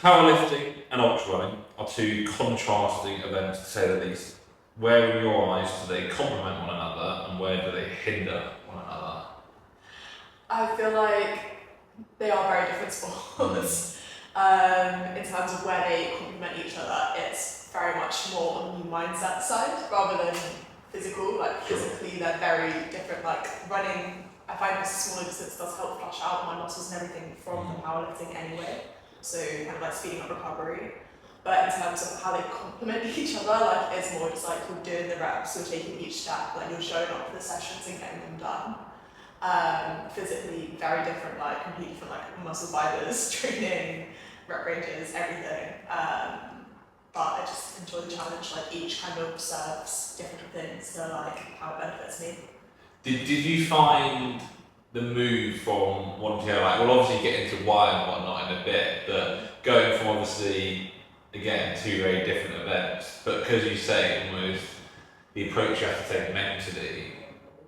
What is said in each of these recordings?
Powerlifting and ultrarunning are two contrasting events, to say the least. Where in your eyes do they complement one another, and where do they hinder one another? I feel like they are very different sports. In terms of where they complement each other, it's very much more on the mindset side rather than physical. Like physically, they're very different. Like running, I find a smaller distance does help flush out my muscles and everything from the powerlifting anyway. So kind of like speeding up recovery. But in terms of how they complement each other, like it's more just like you're doing the reps, you're taking each step, like you're showing up for the sessions and getting them done. Physically very different, like completely different, like muscle fibers, training, rep ranges, everything. But I just enjoy the challenge. Like each kind of serves different things to like how it benefits me. Did you find the move from one to the other, like, we'll obviously get into why and whatnot in a bit, but going from obviously, again, two very different events, but because you say almost the approach you have to take mentally,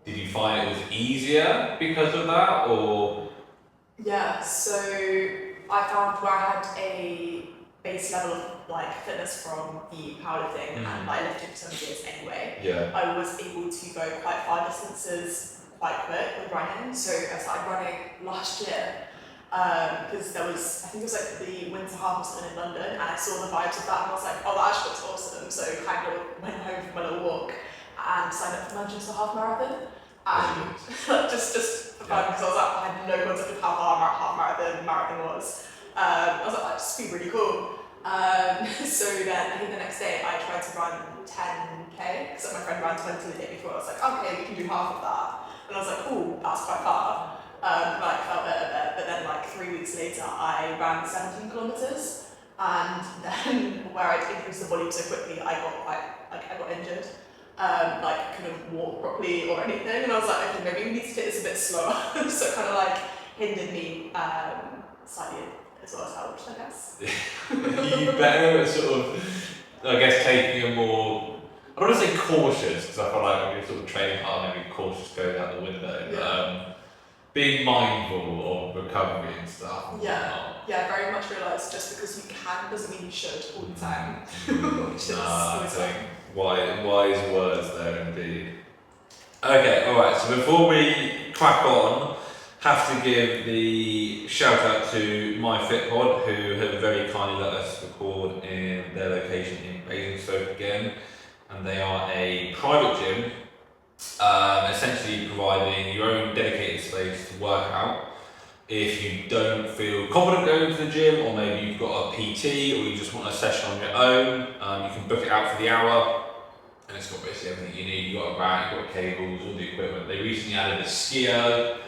did you find it was easier because of that, or? Yeah, so I found where I had a base level of like fitness from the powerlifting and like lifting for some years anyway, I was able to go quite far distances quite quick with running. So I started running last year because there was, I think it was like the winter half or something in London, and I saw the vibes of that and I was like, oh, that actually looks awesome. So kind of went home from my little walk and signed up for Manchester half marathon. And just for fun, because I was like, I had no concept of how far half marathon was. I was like, that'd just be really cool. So then I think the next day I tried to run 10k because my friend ran 20 the day before. I was like, okay, we can do half of that. And I was like, oh, that's quite far. Like felt it a bit, but then like 3 weeks later I ran 17 kilometers, and then where I'd increased the volume so quickly, I got injured. Like couldn't walk properly or anything, and I was like, okay, maybe we need to take this a bit slower. So it kind of like hindered me slightly as well as helped, I guess. You better at sort of, I guess, taking a more, I don't want to say cautious, because I feel like when you're sort of training hard, maybe cautious goes out the window, but being mindful of recovery and stuff. Yeah, very much realised just because you can doesn't mean you should all the time. Which is wise words there indeed. Okay, alright, so before we crack on, have to give the shout out to MyFitPod, who have very kindly let us record in their location in Basingstoke again, and they are a private gym, essentially providing your own dedicated space to work out. If you don't feel confident going to the gym, or maybe you've got a PT, or you just want a session on your own, you can book it out for the hour, and it's got basically everything you need. You've got a rack, you've got cables, all the equipment. They recently added a skier,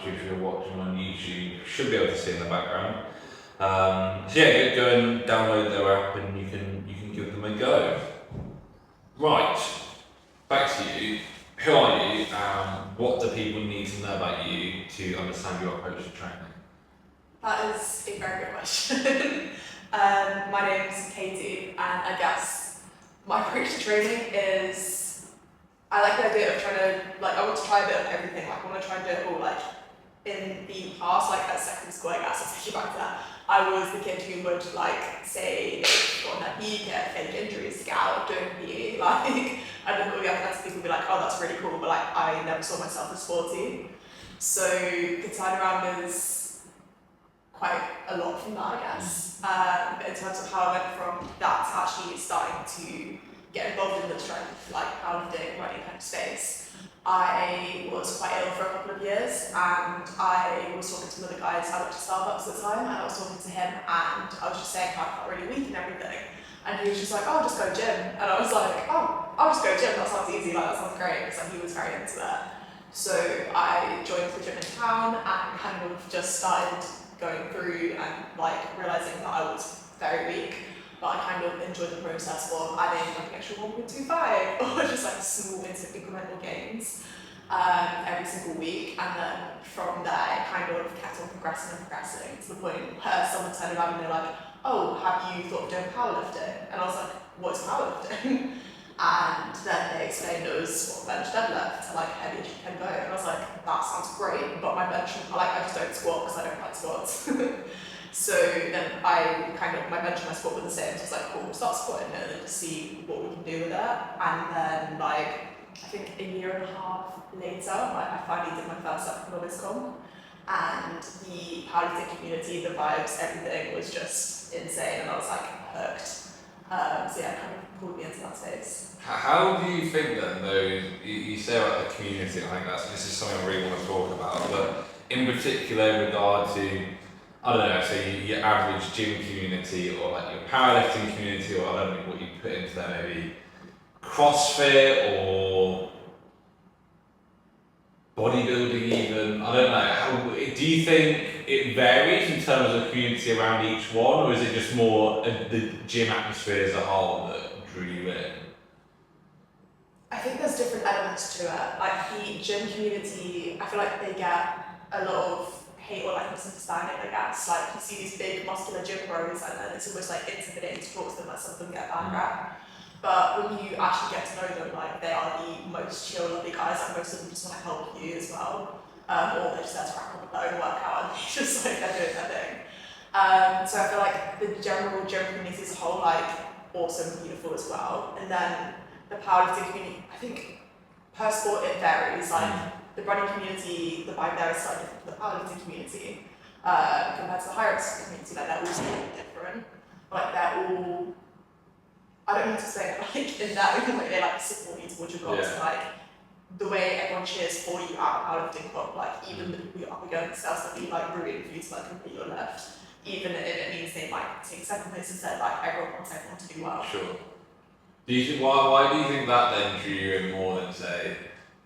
which if you're watching on YouTube, you should be able to see in the background. So yeah, go and download their app, and you can give them a go. Right, back to you. Who are you? What do people need to know about you to understand your approach to training? That is a very good question. My name's Katie, and I guess my approach to training is, I like the idea of trying to, like, I want to try a bit of everything. Like, I want to try and do it all. Like, in the past, like at secondary school, I guess, I'll take you back to that, I was the kid who would, like, say, on their PE get fake injuries to get out of doing PE. Like, I think all the athletic people would be like, oh, that's really cool, but like, I never saw myself as sporty. So the turnaround is quite a lot from that, I guess. But in terms of how I went from that to actually starting to get involved in the strength, like powerlifting, running kind of space, I was quite ill for a couple of years, and I was talking to another guy. I worked at Starbucks at the time, and I was talking to him, and I was just saying how I felt really weak and everything. And he was just like, oh, just go gym. And I was like, oh, I'll just go gym, that sounds easy, like that sounds great, because he was very into it. So I joined the gym in town and kind of just started going through and like realising that I was very weak, but I kind of enjoyed the process of adding like an extra 1.25 or just like small incremental gains every single week. And then from there, it kind of kept on progressing to the point where someone turned around and they're like, oh, have you thought of doing powerlifting? And I was like, what's powerlifting? And then they explained it was bench deadlift to like heavy as you can go. And I was like, that sounds great, but my bench, I just don't squat because I don't like squats. So then I kind mentioned my squat was the same, so I was like, cool, we'll start squatting it and then just see what we can do with it. And then like, I think a year and a half later, like, I finally did my first novice comp, and the powerlifting community, the vibes, everything was just insane, and I was like hooked. So yeah, it kind of pulled me into that space. How do you think then, though, you say about the community, I think this is something I really want to talk about, but in particular in regard to, I don't know, say your average gym community or like your powerlifting community, or I don't know what you put into there, maybe CrossFit or bodybuilding even, I don't know, do you think it varies in terms of the community around each one, or is it just more the gym atmosphere as a whole that drew you in? I think there's different elements to it. Like the gym community, I feel like they get a lot of hate or like misunderstanding, I guess. Like you see these big muscular gym bros and then it's almost like intimidating to talk to them, like some of them get a bad rap. But when you actually get to know them, like they are the most chill, lovely guys, like most of them just want to help you as well. Or they're just there to rack up their own workout and they just like they're doing their thing. So I feel like the general gym community as a whole, like awesome, beautiful as well. And then the powerlifting community, I think per sport it varies. Like the running community, the vibe there is slightly different from the powerlifting community compared to the higher exercise community. Like they're all slightly different. Like they're all, I don't mean to say it like in that way they like support you towards your goals. Yeah. Like the way everyone cheers for you at powerlifting club, like even the people you're up against, they'll still be like rooting for you to like complete your lift. Even if it means they might take second place instead, like everyone wants everyone to do well. Sure. Do you think, why do you think that then drew you in more than say,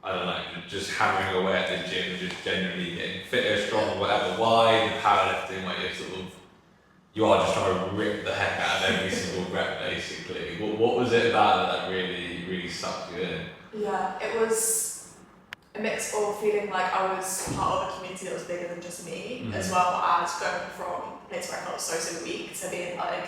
I don't know, just hammering away at the gym, just generally getting fitter, stronger, whatever? Why the powerlifting, like you are just trying to rip the heck out of every single rep basically? What was it about that really sucked you in? Yeah, it was a mix of feeling like I was part of a community that was bigger than just me, as well as going from a place where I felt so weak to being like,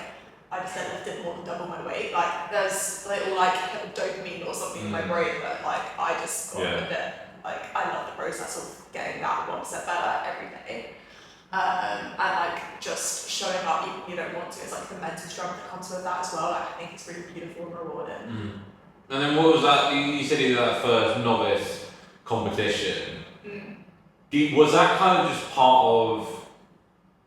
I just lifted more than double my weight. Like there's little like dopamine or something in my brain that like I just got a bit, like I love the process of getting that one step better every day. And like just showing up even if you don't want to, it's like the mental strength that comes with that as well. Like, I think it's really beautiful and rewarding. And then what was that, you said you did that first novice competition. Was that kind of just part of,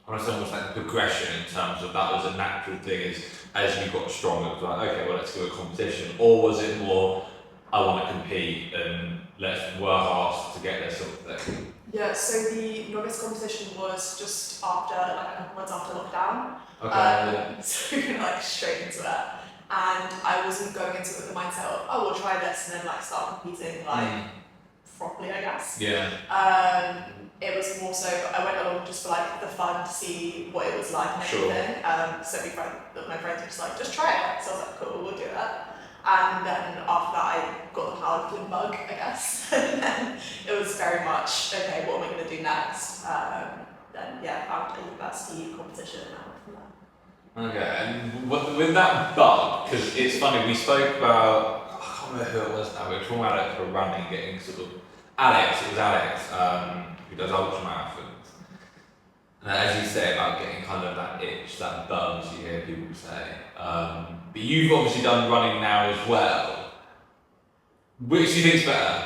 I want to say almost like progression in terms of that was a natural thing as you got stronger, it was like, okay, well let's do a competition, or was it more, I want to compete and let's work hard to get there sort of thing? Yeah, so the novice competition was just after, like a couple months after lockdown. Okay. So we were like straight into it. And I wasn't going into it with the mindset of, oh, we'll try this and then like start competing like properly, I guess. Yeah. It was more so, I went along just for like the fun to see what it was like and everything. So my friends were just like, just try it. So I was like, cool, we'll do it. And then after that, I got the powerlifting bug, I guess. And then it was very much, okay, what am I going to do next? Then yeah, found a university competition and I went from there. Okay, and with that bug, because it's funny, we spoke about, I can't remember who it was now, we were talking about it for running, getting sort of, Alex, who does ultramarathons. And as you say about getting kind of that itch, that buzz you hear people say. But you've obviously done running now as well. Which do you think's better?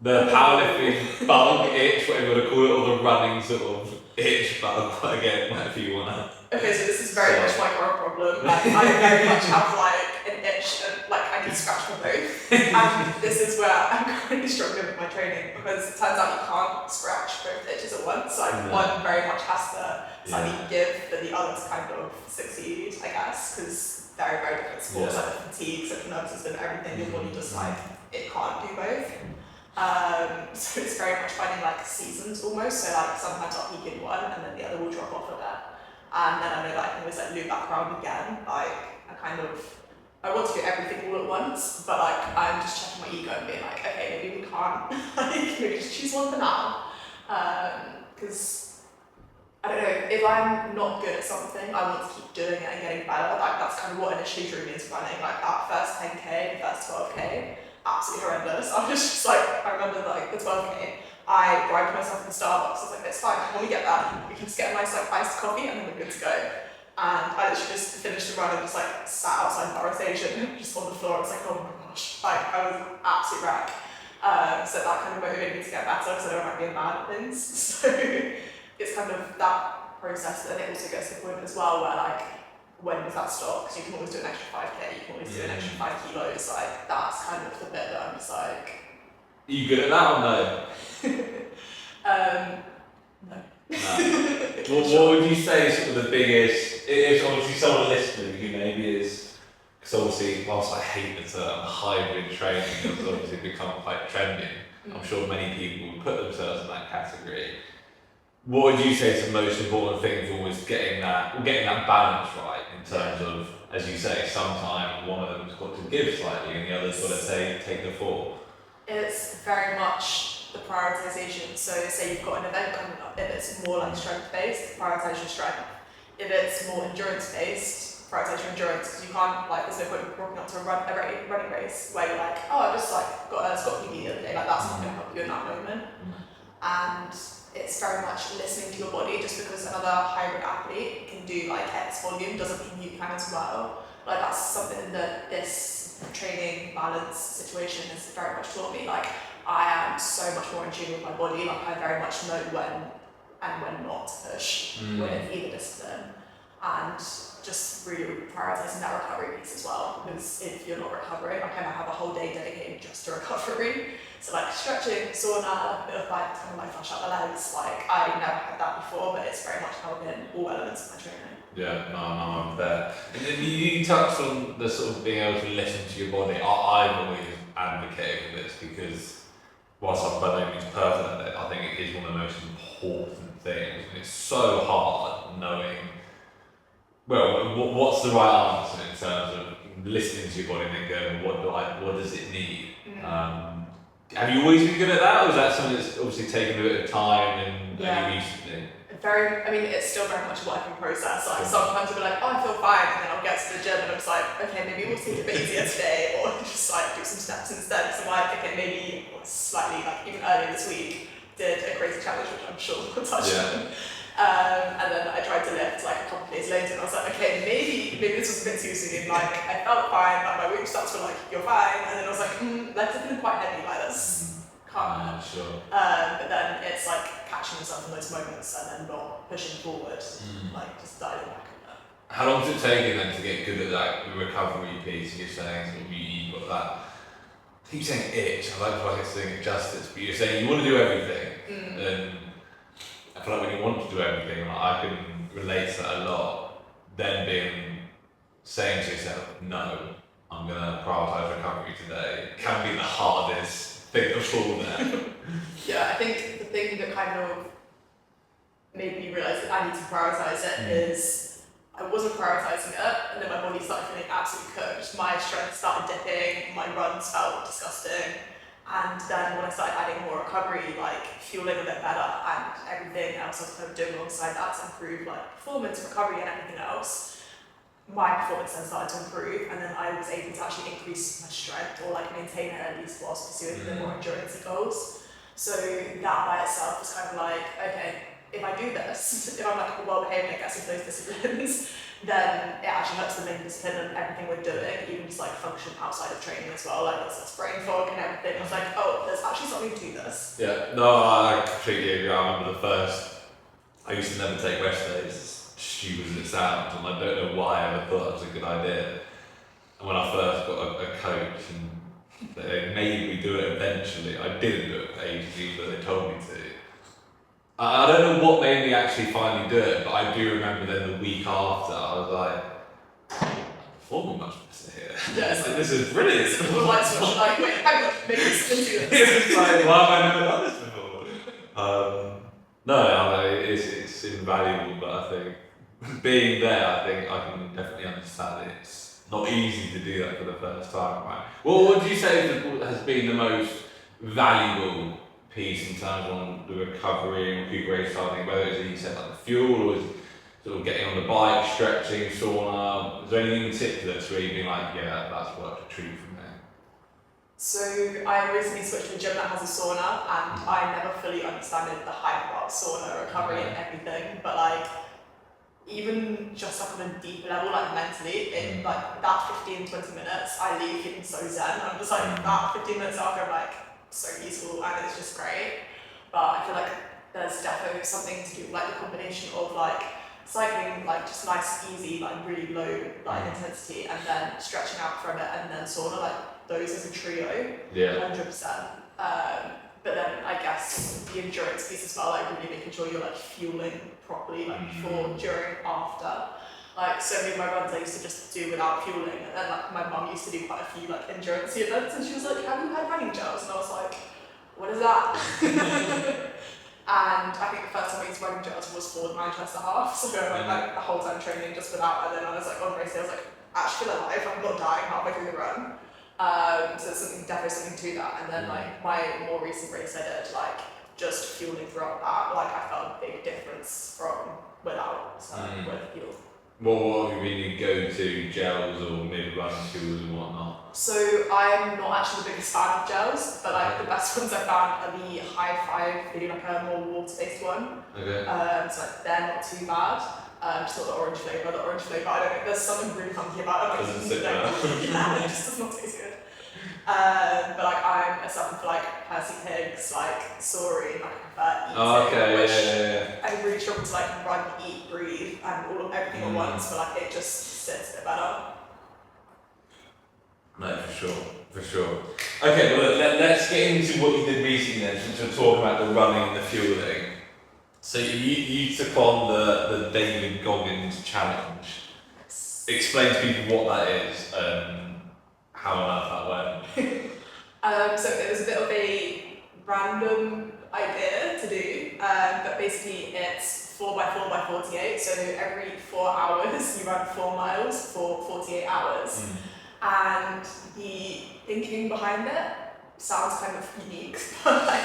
The powerlifting bug itch, whatever you want to call it, or the running sort of itch bug, again, whatever you want to. Okay, so this is very much my current problem. Like, I very much have like an itch and like I need to scratch for both. And this is where I'm currently struggling with my training because it turns out you can't scratch both itches at once. So like one very much has to slightly give for the other to kind of succeed, I guess, because very different sports, like the fatigue, central nervous system, everything, your body just like, it can't do both. So it's very much finding like seasons almost, so like sometimes I'll peak in one and then the other will drop off a bit. And then I know that I can always like loop back around again. Like I want to do everything all at once, but like I'm just checking my ego and being like, okay, maybe we can't, like maybe just choose one for now. Because I don't know, if I'm not good at something, I want to keep doing it and getting better. Like that's kind of what initially drew me into running. Like that first 10k, the first 12k, absolutely horrendous. I was just like, I remember like the 12k. I bribed myself in Starbucks. I was like, it's fine, when we get that, we can just get a nice like iced coffee and then we're good to go. And I literally just finished the run and just like sat outside the power station, just on the floor. I was like, oh my gosh, like I was an absolute wreck. So that kind of motivated me to get better because I don't like being bad at things. So it's kind of that process, and it also gets to the point as well where like, when does that stop? Because you can always do an extra 5k, you can always do an extra 5 kilos. Like that's kind of the bit that I'm just like. Are you good at that or no? No. What would you say is sort of the biggest, if obviously someone listening who maybe is, because obviously whilst I hate the term hybrid training, it's obviously become quite trendy, I'm sure many people would put themselves in that category. What would you say is the most important thing for always getting that balance right in terms of, as you say, sometimes one of them's got to give slightly and the other's got to take the fall? It's very much the prioritization. So say you've got an event coming up, if it's more like strength based, prioritize your strength. If it's more endurance based, prioritize your endurance, because you can't, like, there's no point walking up to a running race where you're like, oh, I just like got a Scott PB the other day, like that's not going to help you in that moment. And it's very much listening to your body. Just because another hybrid athlete can do like X volume doesn't mean you can as well. Like that's something that this training balance situation has very much taught me. Like I am so much more in tune with my body. Like I very much know when and when not to push with either discipline, and just really prioritizing that recovery piece as well. Because if you're not recovering, I kind of have a whole day dedicated just to recovery. So like stretching, sauna, a bit of like kind of like flush out the legs. Like I never had that before, but it's very much helping all elements of my training. Yeah, no, I'm there. And then you touched on the sort of being able to listen to your body. I've always advocated for this because whilst I'm by no means perfect at it, I think it is one of the most important things. And it's so hard knowing, well, what's the right answer in terms of listening to your body and then going, what does it need? Have you always been good at that, or is that something that's obviously taken a bit of time and only recently? It's still very much a working process. Like sometimes I'll be like, oh, I feel fine, and then I'll get to the gym and I'm just like, okay, maybe we'll take it a bit easier today, or just like do some steps instead. So I'm like, okay, maybe slightly, like even earlier this week, did a crazy challenge, which I'm sure we'll touch on. And then I tried to lift like a couple of days later, and I was like, okay, maybe this was a bit too soon. Like I felt fine, like my weak stats were like, you're fine, and then I was like, legs are feeling quite heavy, like this can't. Sure. But then it's like catching yourself in those moments and then not pushing forward, like just dialing back on that. How long does it take you then to get good at that recovery piece? You're saying you've got that. I keep saying itch. I like it's doing it justice, but you're saying you want to do everything, and I feel like when you want to do everything, like I can relate to that a lot. Then saying to yourself, no, I'm going to prioritise recovery today, can be the hardest thing of all there. Yeah, I think the thing that kind of made me realise that I need to prioritise it is I wasn't prioritising it, and then my body started feeling absolutely cooked. My strength started dipping, my runs felt disgusting. And then when I started adding more recovery, like fueling a bit better and everything else I was kind of doing alongside that to improve like performance, recovery and everything else, my performance then started to improve, and then I was able to actually increase my strength or like maintain it at least whilst pursuing the more endurance goals. So that by itself was kind of like, okay, if I do this, if I'm like well behaved and I get into those disciplines, then it actually helps the main discipline and everything we're doing, even just like function outside of training as well, like there's brain fog and everything. I was like, oh, there's actually something to this. Yeah, no, I completely agree. I remember I used to never take rest days, stupid as it sounds, and I don't know why I ever thought that was a good idea. And when I first got a coach and they made me do it eventually, I didn't do it for ages, even though they told me to. I don't know what made me actually finally do it, but I do remember then the week after, I was like, I'm performing much better here. Yeah, this is brilliant. The lights switch, like, wait, hang on, maybe it's into this. It's like, why have I never done this before? No, it's invaluable, but I think being there, I think I can definitely understand it. It's not easy to do that for the first time, right? Well, what would you say has been the most valuable piece in terms of the recovery and recuperation side of things, whether it's, as you said, like the fuel, or is sort of getting on the bike, stretching, sauna? Is there anything in particular that's really been like, yeah, that's worked a treat for me? So I recently switched to a gym that has a sauna, and I never fully understood the hype about sauna, recovery and everything, but like, even just like on a deeper level, like mentally, in like that 15-20 minutes, I leave feeling so zen. I'm just like, that 15 minutes after, I'm like, so useful, and it's just great. But I feel like there's definitely something to do with like the combination of like cycling, like just nice, easy, like really low like intensity, and then stretching out from it, and then sauna, like those as a trio, 100%. But then I guess the endurance piece as well, like really making sure you're like fueling properly, like before, during, after. Like so many of my runs I used to just do without fueling, and then like my mum used to do quite a few like endurance events, and she was like, "Have you had running gels?" And I was like, "What is that?" And I think the first time I used running gels was for the Manchester half, so I went like the whole time training just without, and then I was like on race day, I was like, actually alive, I'm not dying halfway through the run. So there's definitely something to that. And then like my more recent race I did, like just fueling throughout that, like I felt a big difference from without with fuel. What have you been your go-to gels or mid-run fuels and whatnot? So I'm not actually the biggest fan of gels, but like the best ones I found are the High Five, maybe like a more water-based one. Okay. So like they're not too bad. Just not the orange flavour. The orange flavour, I don't know, there's something really funky about it. Like, doesn't sit well. Yeah, it just does not taste good. But like I'm a sucker for like Percy Pigs, like Sorry, like I prefer eating, which I really struggle to like run, eat, breathe, and all of everything at once, but like it just sits a bit better. No, for sure. Okay, well let's get into what you did recently then, since we're talking about the running and the fueling. So you took on the David Goggins challenge. Explain to people what that is and how on earth that went. So it was a bit of a random idea to do, but basically it's 4x4x48, so every 4 hours you run 4 miles for 48 hours. And the thinking behind it sounds kind of unique, but like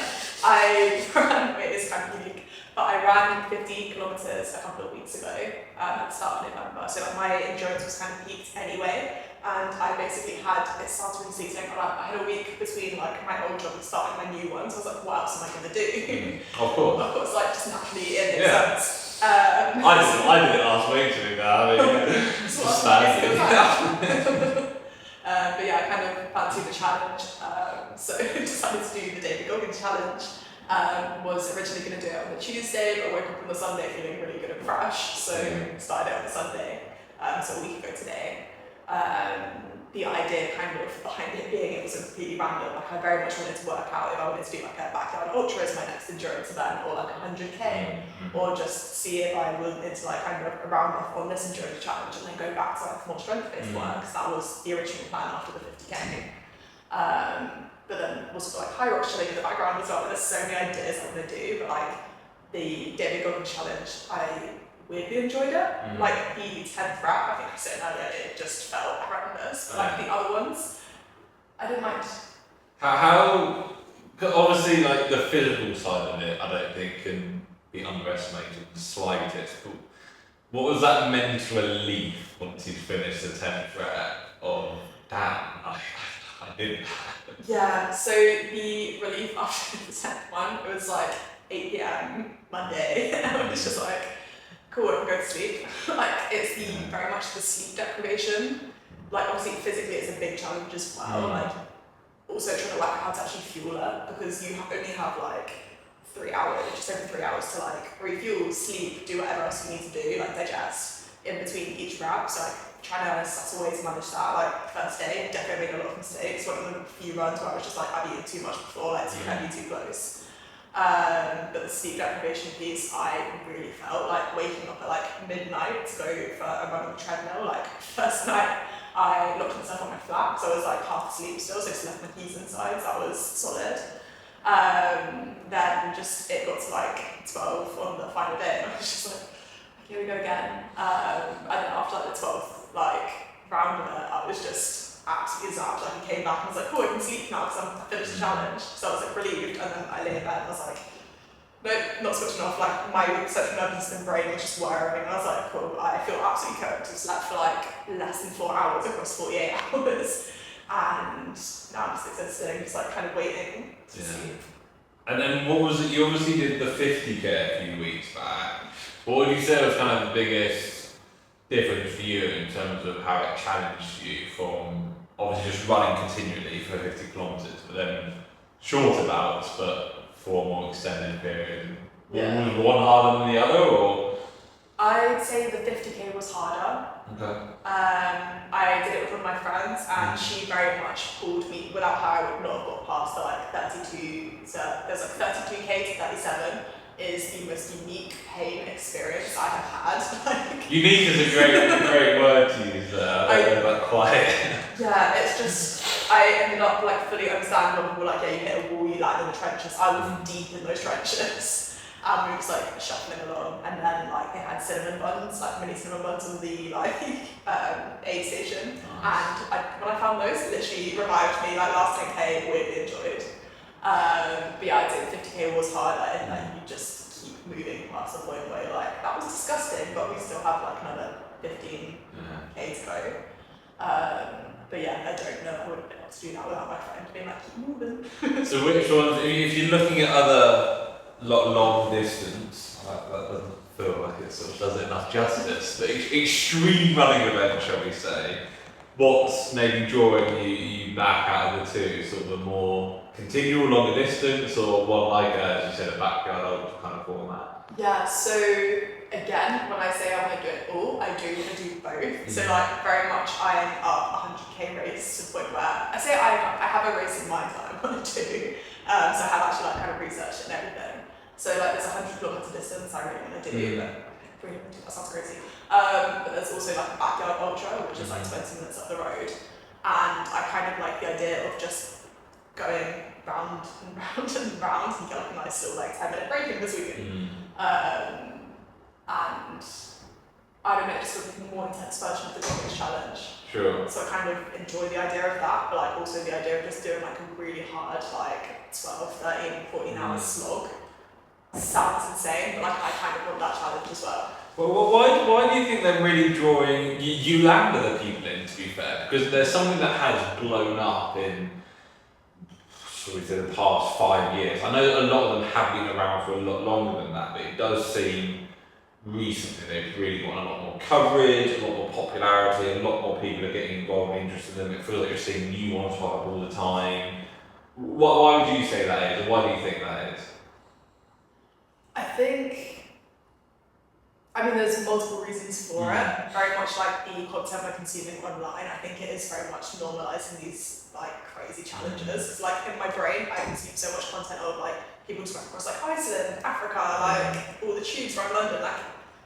it is kind of unique. But I ran 50 kilometers a couple of weeks ago at the start of November, so like my endurance was kind of peaked anyway. And I basically it sounds really sweet, like I had a week between like my old job and starting my new one, so I was like, what else am I going to do? Of course. Of course, like just naturally it makes sense. I did it last week to do that. I mean, just standing. But yeah, I kind of fancied the challenge, so I decided to do the David Goggins challenge. Was originally going to do it on the Tuesday, but woke up on the Sunday feeling really good and fresh, so started it on the Sunday, so a week ago today. The idea kind of behind it being, it was completely random, like I very much wanted to work out if I wanted to do like a backyard ultra as my next endurance event, or like 100k, or just see if I wanted to like kind of round off on this endurance challenge and then go back to like more strength-based work, because that was the original plan after the 50k. But then also like high rock chilling in the background as well. There's so many ideas I want to do, but like the David Goggins challenge, I weirdly enjoyed it. Like the 10th rep, I think I said earlier, it just felt horrendous. But like the other ones, I didn't mind. How obviously like the physical side of it, I don't think can be underestimated the slightest. But what was that mental relief once you'd finished the 10th rep of damn, I did that. Yeah, so the relief after the 10th one, it was like 8 p.m. Monday, and I was just like, cool, I can go to sleep. Like, it's very much the sleep deprivation. Like, obviously, physically, it's a big challenge as well. Like, also trying to work out how to actually fuel it, because you only have like 3 hours, just over 3 hours to like refuel, sleep, do whatever else you need to do, like digest in between each rep. So like, trying to assess a way to manage that. Like first day, definitely made a lot of mistakes. One of the few runs where I was just like, I've eaten too much before, like too heavy, too close. But the sleep deprivation piece, I really felt like waking up at like midnight to go for a run on the treadmill. Like first night, I locked myself on my flat, so I was like half asleep still, so I just left my keys inside, so that was solid. Then just it got to like 12 on the final day, and I was just like, here we go again. And then after like the 12th round of it, I was just absolutely zapped. Like I came back and I was like, cool, I can sleep now because I finished the challenge. So I was like relieved, and then I lay in bed and I was like, nope, not switching off. Like my central nervous system brain was just wiring, and I was like, cool, I feel absolutely cooked. I slept for like less than 4 hours across 48 hours, and now I'm just existing, just like kind of waiting to sleep. And then what was it? You obviously did the 50k a few weeks back. What would you say was kind of the biggest difference for you in terms of how it challenged you from obviously just running continually for 50 kilometres, but then shorter bouts, but for a more extended period? Yeah. Was one harder than the other, or? I'd say the 50k was harder. Okay. I did it with one of my friends, and she very much pulled me. Without her, I would not have got past the like 32. So there's like 32k to 37 is the most unique pain experience I have had. Like, unique is a great word to use there. I don't know about quiet. Yeah, it's just I ended up like fully understanding when people were like, yeah, you hit a wall, you land in the trenches. I was deep in those trenches. And we was like shuffling along, and then like they had cinnamon buns, like mini cinnamon buns on the like aid station. Nice. And when I found those, it literally revived me. Like last 10k, really enjoyed. But yeah, I did 50k was hard, and like you just keep moving past the point where you're like, that was disgusting, but we still have like another 15k to go. But yeah, I don't know if I would have been able to do that without my friend being like, keep moving. So which ones, if you're looking at other long distance, that doesn't feel like it sort of does it enough justice, but extreme running event, shall we say, what's maybe drawing you back out of the two? Sort of a more continual longer distance, or one like, as you said, a backyard ultra kind of format? Yeah, so again, when I say I want to do it all, I do want to do both. So like very much I am up 100k race to the point where I say I have a race in mind that I want to do. So I have actually like kind of researched it and everything. So like there's a 100 kilometre distance I really want to do, but 300, that sounds crazy. But there's also like a backyard ultra, which is like 20 minutes up the road. And I kind of like the idea of just going round and round and round and get like a nice little like 10-minute break in between. And I don't know, just sort of a more intense version of the Goggins challenge. Sure. So I kind of enjoy the idea of that, but like also the idea of just doing like a really hard like 12, 13, 14 hour slog. Sounds insane, but like I kind of want that challenge as well. Well, why do you think they're really drawing you and other people in, to be fair? Because there's something that has blown up in, shall we say, the past 5 years. I know a lot of them have been around for a lot longer than that, but it does seem recently they've really gotten a lot more coverage, a lot more popularity, a lot more people are getting involved and interested in them. It feels like you're seeing new ones pop up all the time. Why would you say that is, and why do you think that is? I mean, there's multiple reasons for it. Very much like the content we're consuming online, I think it is very much normalising these like crazy challenges. Because like in my brain, I consume so much content of like people just went across like Iceland, Africa, like all the tubes around London. Like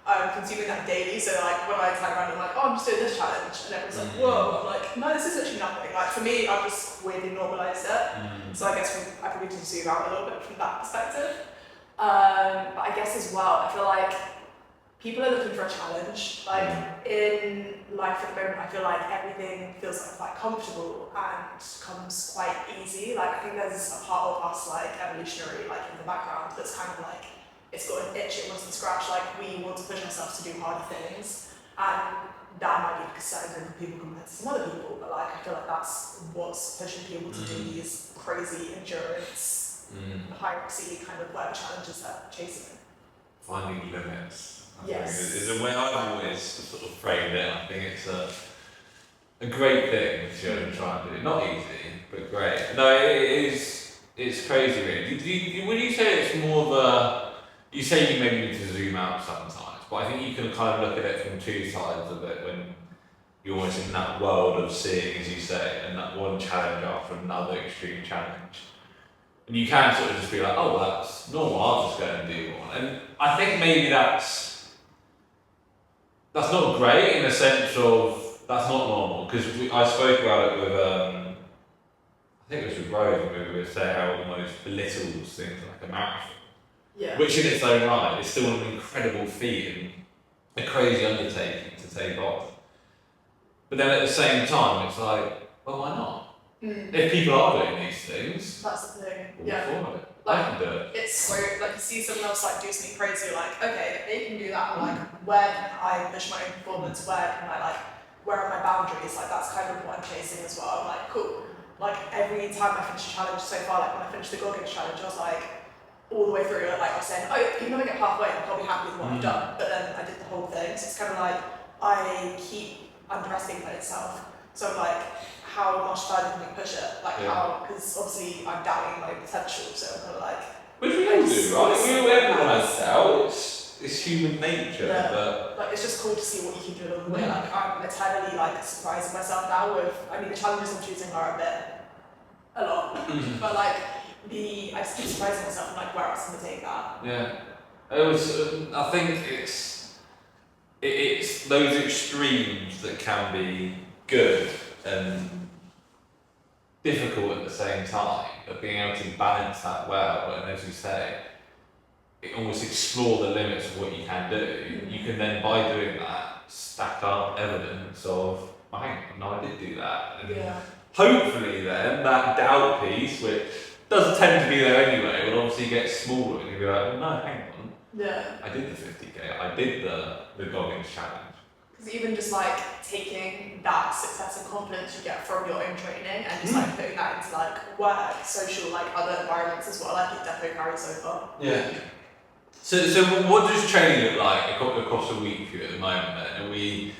I'm consuming that daily. So like when I turn around, I'm like, oh, I'm just doing this challenge, and everyone's like, whoa. I'm like, no, this is actually nothing. Like for me, I've just weirdly normalised it. So I guess I probably need to zoom out a little bit from that perspective. But I guess as well, I feel like people are looking for a challenge. Like in life at the moment, I feel like everything feels like quite comfortable and comes quite easy. Like I think there's a part of us like evolutionary, like in the background, that's kind of like it's got an itch it wants to scratch. Like we want to push ourselves to do harder things, and that might be like a certain group of people compared to some other people. But like I feel like that's what's pushing people to do these crazy endurance. Hierarchy kind of whatever challenges they're chasing. Finding limits. Yes. Is a way I've always sort of framed it. I think it's a great thing to children try and do. Not easy, but great. No, it is. It's crazy, really. Would you say it's more of a? You say you maybe need to zoom out sometimes, but I think you can kind of look at it from two sides of it when you're always in that world of seeing, as you say, and that one challenge after another extreme challenge. And you can sort of just be like, oh, well, that's normal, I'll just go and do one. And I think maybe that's not great in the sense of that's not normal. Because I spoke about it with, I think it was with Rose, when we were saying how it almost belittles things like a marathon. Yeah. Which in its own right is still an incredible feat and a crazy undertaking to take off. But then at the same time, it's like, well, why not? If people are doing these things, that's the thing. Yeah. I can do it. It's so like you see someone else like do something crazy, you're like, okay, if they can do that, like where can I push my own performance? Where are my boundaries? Like that's kind of what I'm chasing as well. I'm like, cool. Like every time I finish a challenge so far, like when I finished the Goggins challenge, I was like, all the way through, like I was saying, oh, even though I get halfway, I'm probably happy with what I've done. But then I did the whole thing, so it's kind of like I keep underestimating myself. So like, how much further can I push it? Like how, because obviously I'm doubting my potential, so I'm kind of like. Which we all do, right? Everyone has doubt. It's human nature, but like it's just cool to see what you can do along the way. Like I'm eternally like surprising myself now with. I mean, the challenges I'm choosing are a lot, but like I just keep surprising myself and like where else can I take that? Yeah, I think it's those extremes that can be good and difficult at the same time, but being able to balance that well, and as you say, almost explore the limits of what you can do. You can then, by doing that, stack up evidence of, oh, hang on, no, I did do that. And hopefully then, that doubt piece, which does tend to be there anyway, will obviously get smaller and you'll be like, oh, no, hang on. I did the 50k, I did the Goggins challenge. Because even just like taking that success and confidence you get from your own training and just like putting that into like work, social, like other environments as well, like it definitely carries over. Yeah. So what does training look like across a week for you at the moment then? Are we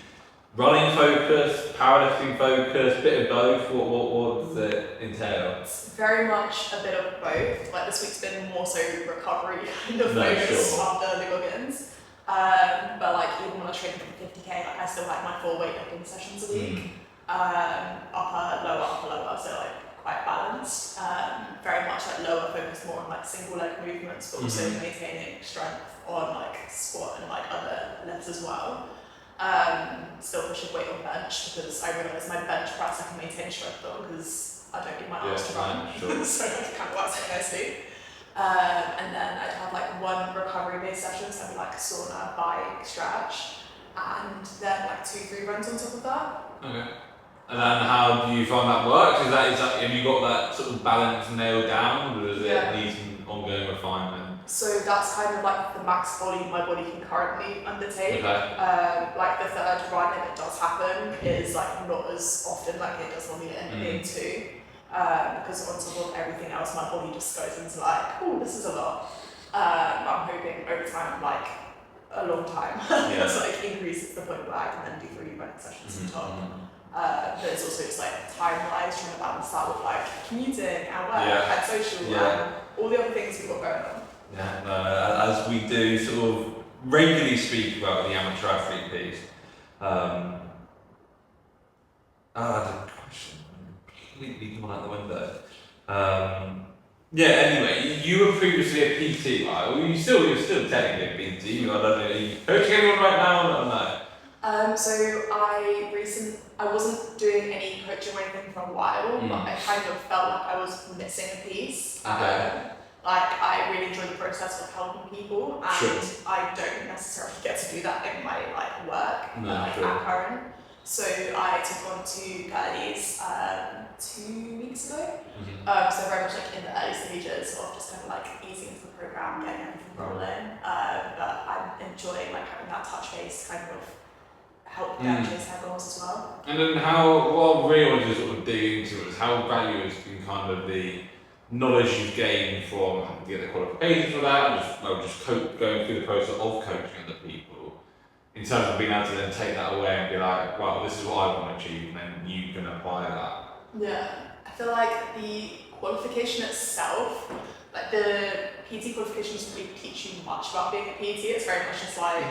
running focused, powerlifting focused, bit of both? What does it entail? It's very much a bit of both. Like this week's been more so recovery kind of focused after the Goggins. But like even when I was training for 50k, like I still had my 4 weightlifting sessions a week. Upper, lower, so like quite balanced. Very much like lower focused more on like single leg movements, but also maintaining strength on like squat and like other lifts as well. Still pushing weight on bench because I realise my bench press I can maintain strength on because I don't need my arms to run. So it kind of works quite nicely. And then I'd have like one recovery based session, so I'd be like sauna, bike, stretch, and then like 2-3 runs on top of that. Okay. And then how do you find that works? Is that have you got that sort of balance nailed down, or does it need some ongoing refinement? So that's kind of like the max volume my body can currently undertake. Like the third run, if it does happen, is like not as often like it does normally end up being 2. Because on top of everything else, my body just goes into like, oh, this is a lot. I'm hoping over time, like a long time, it's like increases to the point where I can then do 3 running sessions on top. But it's also just like time-wise, trying to balance that with like commuting and work and social and all the other things we've got going on. As we do sort of regularly speak about the amateur athlete piece. I had a question completely gone out the window. Anyway, you were previously a PT, right? Well, you're still technically a PT. I don't know, are you coaching anyone right now? I don't know. So I wasn't doing any coaching or anything for a while, but I kind of felt like I was missing a piece. Like I really enjoy the process of helping people, and I don't necessarily get to do that in my like work at current. So I took on 2 Curlies 2 weeks ago. So very much like in the early stages of just kind of like easing into the program, getting everything rolling. But I'm enjoying like having that touch base kind of help them chase their goals as well. And then what I really want to sort of dig into is how valuable has been kind of the knowledge you've gained from having to get the qualifications for that, and just going through the process of coaching other people, in terms of being able to then take that away and be like, well, this is what I want to achieve, and then you can apply that. Yeah, I feel like the qualification itself, like the PT qualification doesn't really teach you much about being a PT. It's very much just like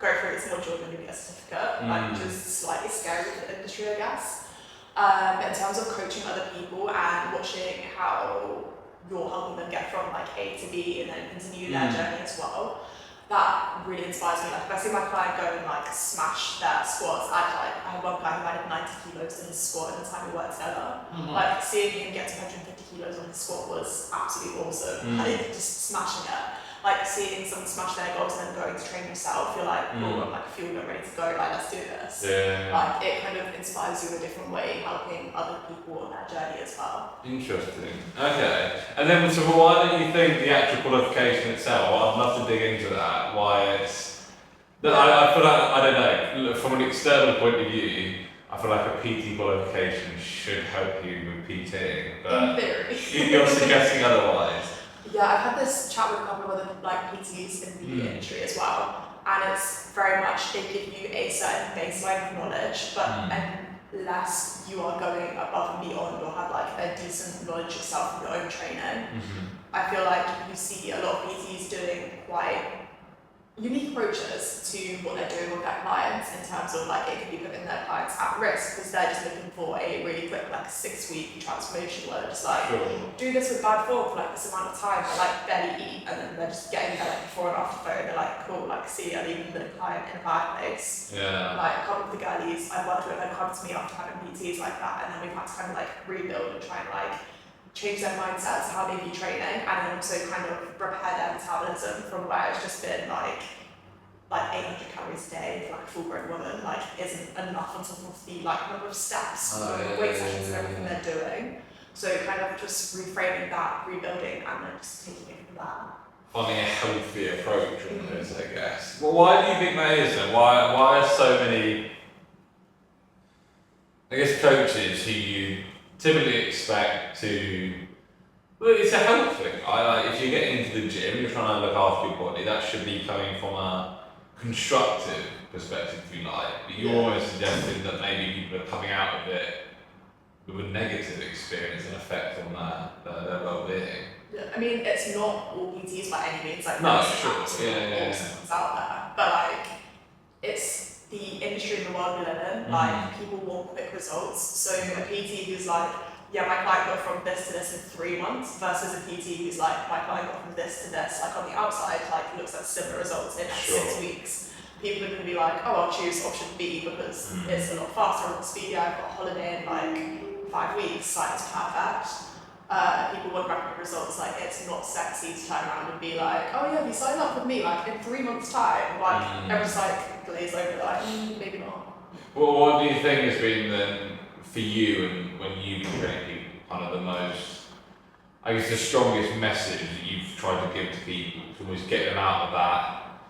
go through this module and you get a certificate, which is slightly scary for the industry, I guess. In terms of coaching other people and watching how you're helping them get from like A to B and then continue their journey as well, that really inspires me. Like if I see my client go and like smash their squats, I had one guy who had 90 kilos in his squat in the time we worked together. Like seeing him get to 150 kilos on his squat was absolutely awesome. Like just smashing it. Like seeing someone smash their goals and then going to train yourself, you're like, oh, I'm like fueled and ready to go, like let's do this. Like it kind of inspires you in a different way, helping other people on their journey as well. Interesting. Okay. And then so why don't you think the actual qualification itself, I'd love to dig into that, why it's I feel like, I don't know, from an external point of view, I feel like a PT qualification should help you with PTing, but in theory. You're suggesting otherwise. Yeah, I've had this chat with a couple of other like PTs in the industry as well, and it's very much they give you a certain baseline of knowledge, but unless you are going above and beyond or have like a decent knowledge yourself of your own training, I feel like you see a lot of PTs doing quite unique approaches to what they're doing with their clients in terms of like it could be putting their clients at risk because they're just looking for a really quick like 6-week transformation where they're just like do this with bad form for like this amount of time, they like barely eat, and then they're just getting their like before and after photo, they're like cool, like see I've even been a client in a bad place. Like a couple of the girlies I've worked with have come to me after having PTs like that, and then we've had to kind of like rebuild and try and like change their mindsets, how they view training, and then also kind of repair their metabolism from where it's just been like 800 calories a day for like a full-grown woman like isn't enough on top of the like number of steps, weight sessions and everything they're doing. So kind of just reframing that, rebuilding, and then just taking it from that. Finding a healthy approach on this, I guess. Well, why do you think that is then? Why are so many, I guess, coaches who you typically expect to, well, it's a health thing. If you're getting into the gym, you're trying to look after your body, that should be coming from a constructive perspective, if you like. But you're almost suggesting that maybe people are coming out of it with a negative experience and effect on their well-being. Yeah, I mean, it's not all PTs by any means. Like, no, there's sure. ones out there, but like, it's the industry in the world we live in. Like, people want quick results. So a PT who's like, yeah, my client got from this to this in 3 months, versus a PT who's like, my client got from this to this, like on the outside, like looks at similar results in like 6 weeks. People are going to be like, oh, I'll choose option B because it's a lot faster, a lot speedier, I've got a holiday in like 5 weeks, like it's perfect. People want rapid results, like it's not sexy to turn around and be like, oh yeah, if you sign up with me like in 3 months time, like everyone's like glaze over like, maybe not. Well, what do you think has been then for you and when you've been training people kind of the most, I guess the strongest message that you've tried to give to people to almost get them out of that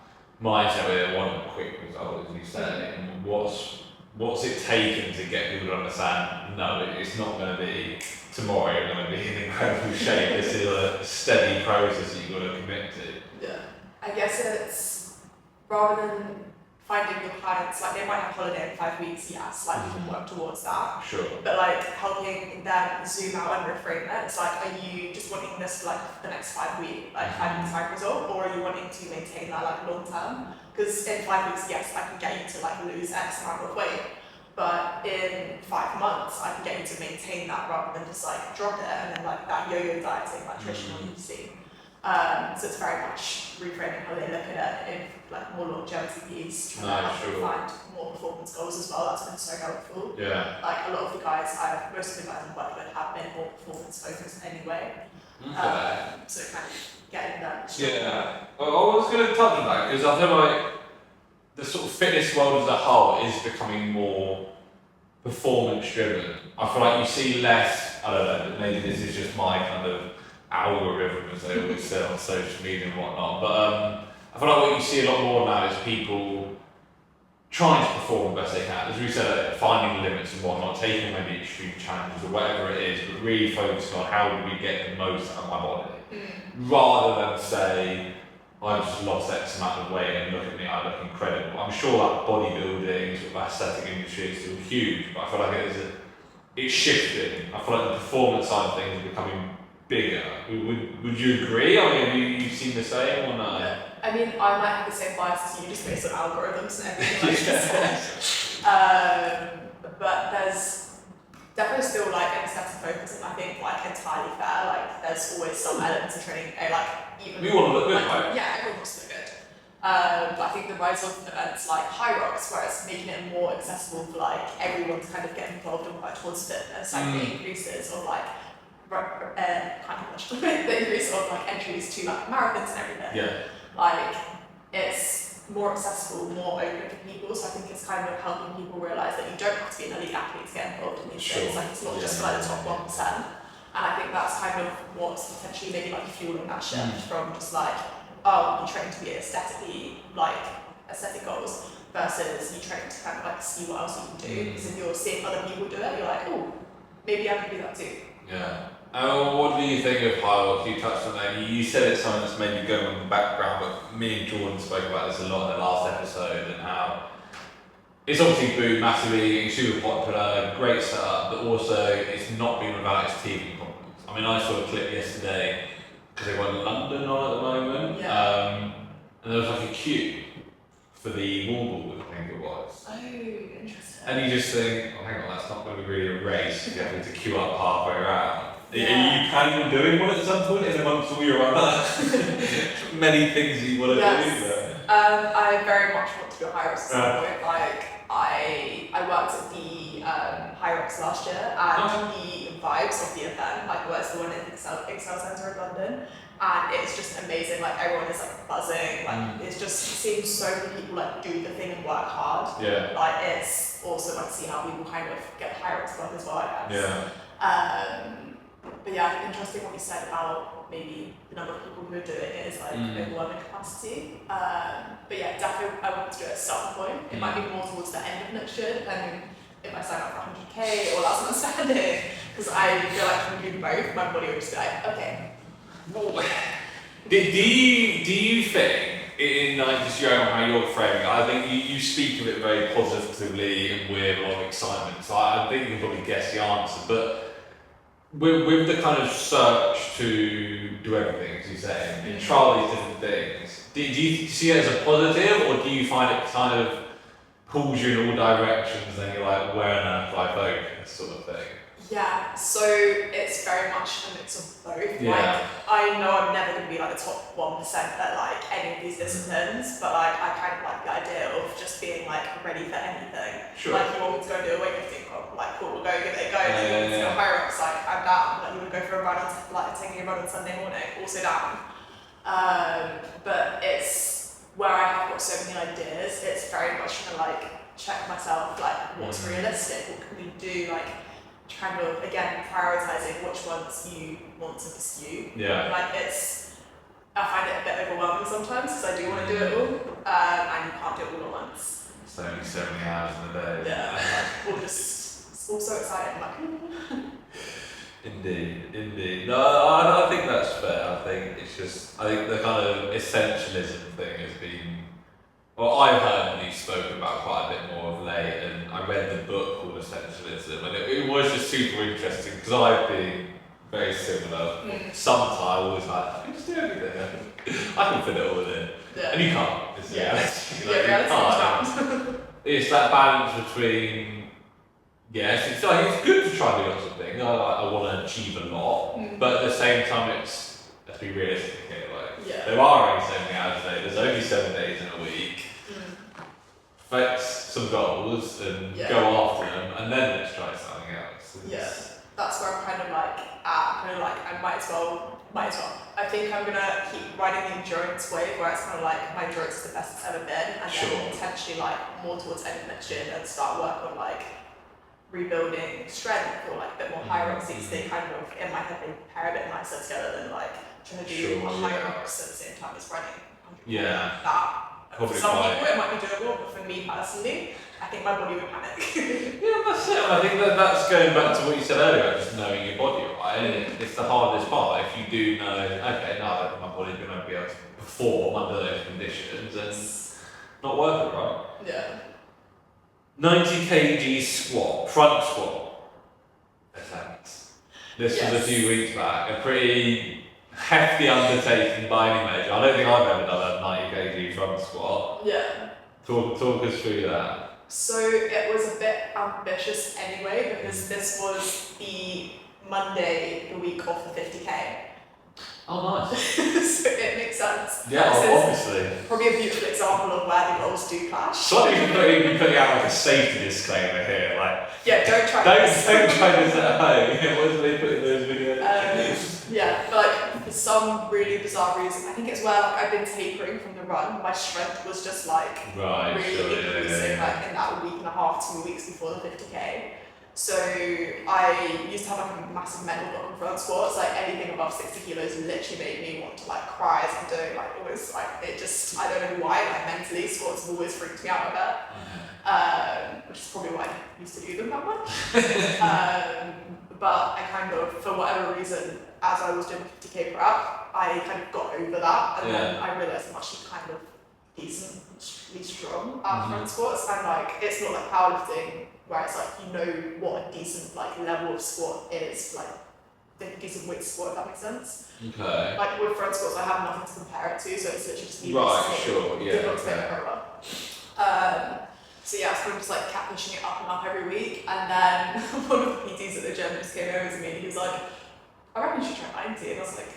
mindset where they want a quick result, as you say, and what's it taken to get people to understand, no, it's not going to be tomorrow you're going to be in incredible shape, this is a steady process that you've got to commit to. Yeah, I guess it's rather than finding your clients, like they might have holiday in 5 weeks, yes, like you can work towards that. Sure. But like helping them zoom out and reframe it, it's like, are you just wanting this for like the next 5 weeks, like 5 weeks time result, or are you wanting to maintain that like long term? Because in 5 weeks, yes, I can get you to like lose X amount of weight, but in 5 months, I can get you to maintain that rather than just like drop it and then like that yo-yo dieting, like traditional you've seen. So it's very much reframing how they look at it in like more longevity piece, trying to find more performance goals as well. That's been so helpful. Yeah. Like a lot of the guys most of the guys I've worked with have been more performance focused anyway. Okay. So kind of getting them. Yeah. Well, I was going to touch on that because I feel like the sort of fitness world as a whole is becoming more performance driven. I feel like you see less, I don't know, maybe this is just my kind of algorithm, as they always say on social media and whatnot, but I feel like what you see a lot more now is people trying to perform the best they can. As we said, finding limits and whatnot, taking maybe extreme challenges or whatever it is, but really focusing on how do we get the most out of my body, rather than say, I've just lost X amount of weight and look at me, I look incredible. I'm sure that bodybuilding, sort of aesthetic industry is still huge, but I feel like it's shifting. I feel like the performance side of things is becoming bigger. Would you agree? I mean, have you seen the same or no? Yeah. I mean, I might have the same bias as you, just based on algorithms and everything like that. But there's definitely still like an aesthetic focus, and I think like entirely fair. Like there's always some elements of training, like even we want to look good, like, right? Yeah, everyone wants to look good. But I think the rise of events like High Rocks, where it's making it more accessible for like everyone to kind of get involved and work towards fitness, like the increases of like the increase of like entries to like marathons and everything. Yeah. Like it's more accessible, more open for people. So I think it's kind of helping people realise that you don't have to be an elite athlete to get involved in these things. Like it's not just for like the top 1%. And I think that's kind of what's potentially maybe like fueling that shift from just like, oh, you train to be aesthetically like aesthetic goals versus you train to kind of like see what else you can do. Because if you're seeing other people do it, you're like, oh, maybe I can do that too. Yeah. What do you think of high rocks? You touched on that. You said it's something that's maybe going on in the background, but me and Jordan spoke about this a lot in the last episode and how it's obviously boomed massively, getting super popular, great setup, but also it's not been without its teething problems. I mean, I saw a clip yesterday because they've got London on at the moment, and there was like a queue for the wall ball, I think it was. Oh, interesting. And you just think, oh, hang on, that's not going to be really a race if you have to queue up halfway around. Are you planning on doing one at some point in amongst all your other many things you want to do? I very much want to do a high rocks at some point. Like, I worked at the high rocks last year, and the vibes of the event, like it's the one in Excel Centre in London, and it's just amazing. Like everyone is like buzzing. Like it's just seeing so many people like do the thing and work hard. Yeah. Like it's also like see how people kind of get high rocks done as well, I guess. Yeah. But yeah, I think interesting what you said about maybe the number of people who are doing it is like overwhelming capacity. But yeah, definitely I want to do it at some point. It might be more towards the end of next year, depending if I sign up for 100k or last man standing. Because I feel like if I'm doing both, my body would just be like, okay. Well, do you think, in like just your own how you're framing it, I think you speak of it very positively and with a lot of excitement, so I think you can probably guess the answer, but with the kind of search to do everything, as you say, and try these different things, do you see it as a positive, or do you find it kind of pulls you in all directions and you're like, where on earth do I focus, sort of thing? Yeah, so it's very much a mix of both. Yeah. Like, I know I'm never going to be like the top 1% at like any of these disciplines, but like I kind of like the idea of just being like ready for anything. Sure. Like you want me to go do a weightlifting club, like cool, we'll go give it a go. You want me to go high rocks, like I'm down. Like you want to go for a run on like taking a run on Sunday morning, also down. But it's where I have got so many ideas. It's very much trying to like check myself, like what's realistic, what can we do, like kind of again prioritizing which ones you want to pursue. Yeah. Like I find it a bit overwhelming sometimes because I do want to do it all, and you can't do it all at once. It's only so many hours in a day. Yeah. Or just all so excited, like. Indeed. No, I think that's fair. I think the kind of essentialism thing has been. Well, I've heard you spoken about quite a bit more of late, and I read the book called Essentialism, and it was just super interesting because I've been very similar. Sometimes I always like, I can just do everything. I can fit it all in, and you can't. It's it's that balance between it's good to try and do lots of things. I want to achieve a lot, but at the same time, let's be realistic here. There are only so many hours a day. There's only 7 days in a week. Fix some goals and go after them, and then let's try something else. That's where I'm kind of like I might as well. I think I'm gonna keep riding the endurance wave where it's kind of like my endurance is the best it's ever been, and then potentially like more towards end of next year and start work on like rebuilding strength or like a bit more high rocks. They kind of in my head they pair a bit nicer together than like trying to do high rocks at the same time as running. For some people it might be doable, but for me personally, I think my body would panic. That's it. I think that's going back to what you said earlier, just knowing your body, right? And it's the hardest part. If you do know, okay, no, my body's going to be able to perform under those conditions, and not worth it, right? Yeah. 90 kg squat, front squat attempts. This was a few weeks back. A pretty hefty undertaking by any measure. I don't think I've ever done a 90 kg front squat. Yeah. Talk us through that. So it was a bit ambitious anyway because this was the Monday, the week of the 50k. Oh, nice. So it makes sense. Yeah, obviously. Probably a beautiful example of where the goals do clash. So you can put out like a safety disclaimer here, like. Yeah, don't try this. Don't try this at home. What do they put in those videos? But like for some really bizarre reason, I think it's where like I've been tapering from the run. My strength was just like really increasing like in that week and a half, 2 weeks before the 50k. So I used to have like a massive mental block on front squats. Like anything above 60 kilos literally made me want to like cry as I'm doing. Like it was like I don't know why. Like mentally, squats have always freaked me out a bit, which is probably why I used to do them that much. but I kind of, for whatever reason, as I was doing 50k prep, I kind of got over that, and then I realised I'm actually kind of decently strong at front squats, and like it's not like powerlifting where it's like you know what a decent like level of squat is, like a decent weight squat, if that makes sense. Okay. Like with front squats, I have nothing to compare it to, so it's literally just me. Right, sure, yeah. Difficult to make it very well. So yeah, I was kind of just like kept pushing it up and up every week, and then one of the PTs at the gym just came over to me and he was like, I reckon you should try 90, and I was like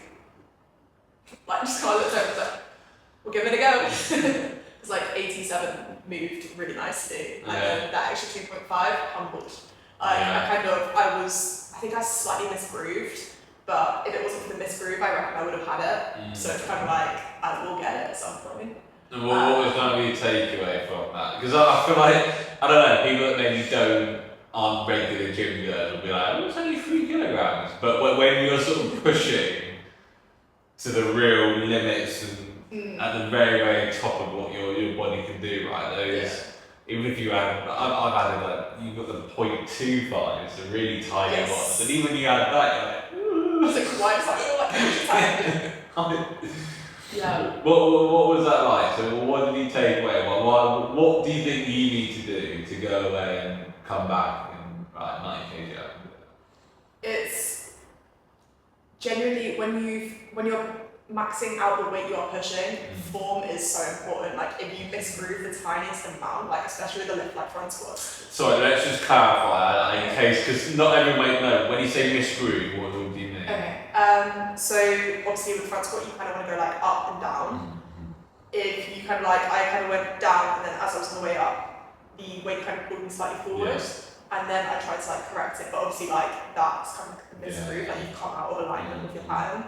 just kind of looked over and was like, we'll give it a go. It's like 87 moved really nicely, and then that extra 2.5 humbled. I think I slightly misgrooved, but if it wasn't for the misgroove, I reckon I would have had it. So it's kind of like, I will get it at some point. And what was going to be your takeaway from that? Because I feel like, I don't know, people that maybe aren't regular gym goers will be like, oh, it's only 3 kilograms. But when you're sort of pushing to the real limits and at the very, very top of what your body can do, right? Those, even if you add, I've added like, you've got the 0.25, it's a really tiny one. And even when you add that, you're like, ooh. It's like, why is that like Yeah. What was that like? So what did you take away? What do you think you need to do to go away and come back and 90 kg out? It's genuinely when you're maxing out the weight you're pushing, form is so important. Like if you misgroove the tiniest amount, like especially with the lift like front squats. Sorry, let's just clarify in case, because not everyone might know. When you say misgroove, what do you mean? Okay. So obviously with front squat you kind of want to go like up and down. If you kind of like, I kind of went down and then as I was on the way up, the weight kind of pulled me slightly forward. And then I tried to like correct it, but obviously like that's kind of the misgroove, like you come out of alignment with your pattern.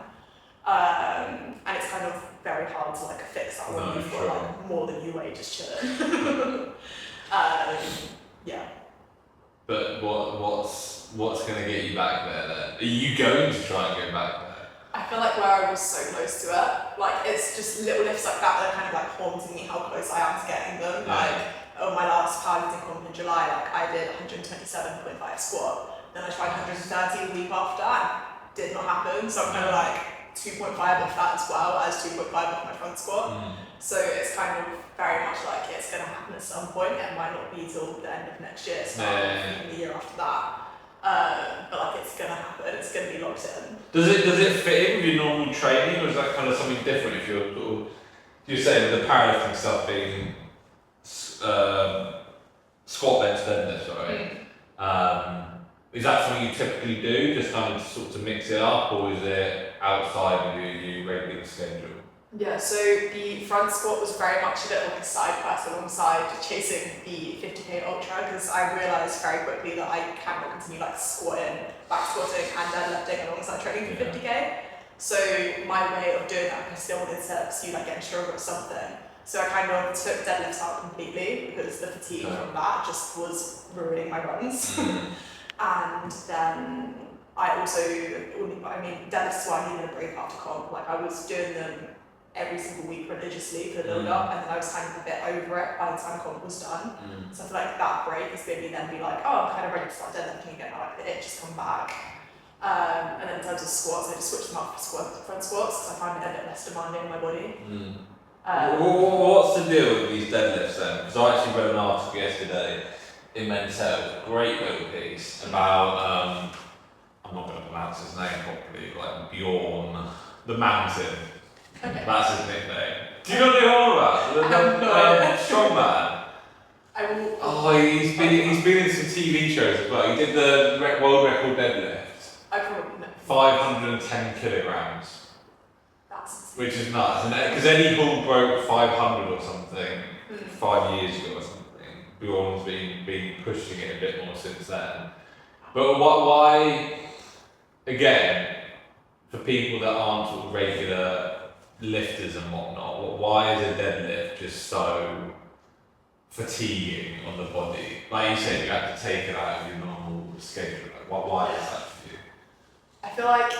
And it's kind of very hard to like fix that when you've got like more than you weigh just chilling. Yeah. But what's going to get you back there then? Are you going to try and go back there? I feel like where I was so close to it, like it's just little lifts like that that are kind of like haunting me how close I am to getting them. Like my last powerlifting comp in July, like I did 127.5 squat, then I tried 130 the week after, and it did not happen. So I'm kind of like 2.5 off that as well as 2.5 off my front squat. So it's kind of very much like it's going to happen at some point. It might not be till the end of next year, so even the year after that. But like it's going to happen. It's going to be locked in. Does it fit in with your normal training, or is that kind of something different? If you're saying with the powerlifting stuff being squat, bench, deadlift, sorry. Is that something you typically do, just kind of sort of to mix it up, or is it outside of your regular schedule? Yeah, so the front squat was very much a bit like a side quest alongside chasing the 50k ultra, because I realised very quickly that I cannot continue like squatting, back squatting and deadlifting alongside training for 50k. So my way of doing that, I still wanted to pursue like getting stronger or something. So I kind of took deadlifts out completely because the fatigue from that just was ruining my runs. And then I also, deadlifts were I needed a break after comp. Like I was doing them every single week religiously for the build up, and then I was kind of a bit over it by the time comp was done. So I feel like that break has made me then be like, oh, I'm kind of ready to start deadlifting again. I like the itch has come back. And then in terms of squats, I just switched them up for front squats because I found it a bit less demanding on my body. What's the deal with these deadlifts then? Because I actually read an article yesterday in Men's Health, a great little piece about, I'm not going to pronounce his name properly, like Bjorn the Mountain. Okay. That's his nickname. Do you know what they're all about? The strongman. He's been in some TV shows as well. He did the world record deadlift. I probably know. 510 kilograms. That's which is nuts. Because Eddie Hall broke 500 or something 5 years ago or something. Bjorn's been pushing it a bit more since then. But why, again, for people that aren't sort of regular lifters and whatnot, why is a deadlift just so fatiguing on the body? Like you said, you have to take it out of your normal schedule. Why is that for you? I feel like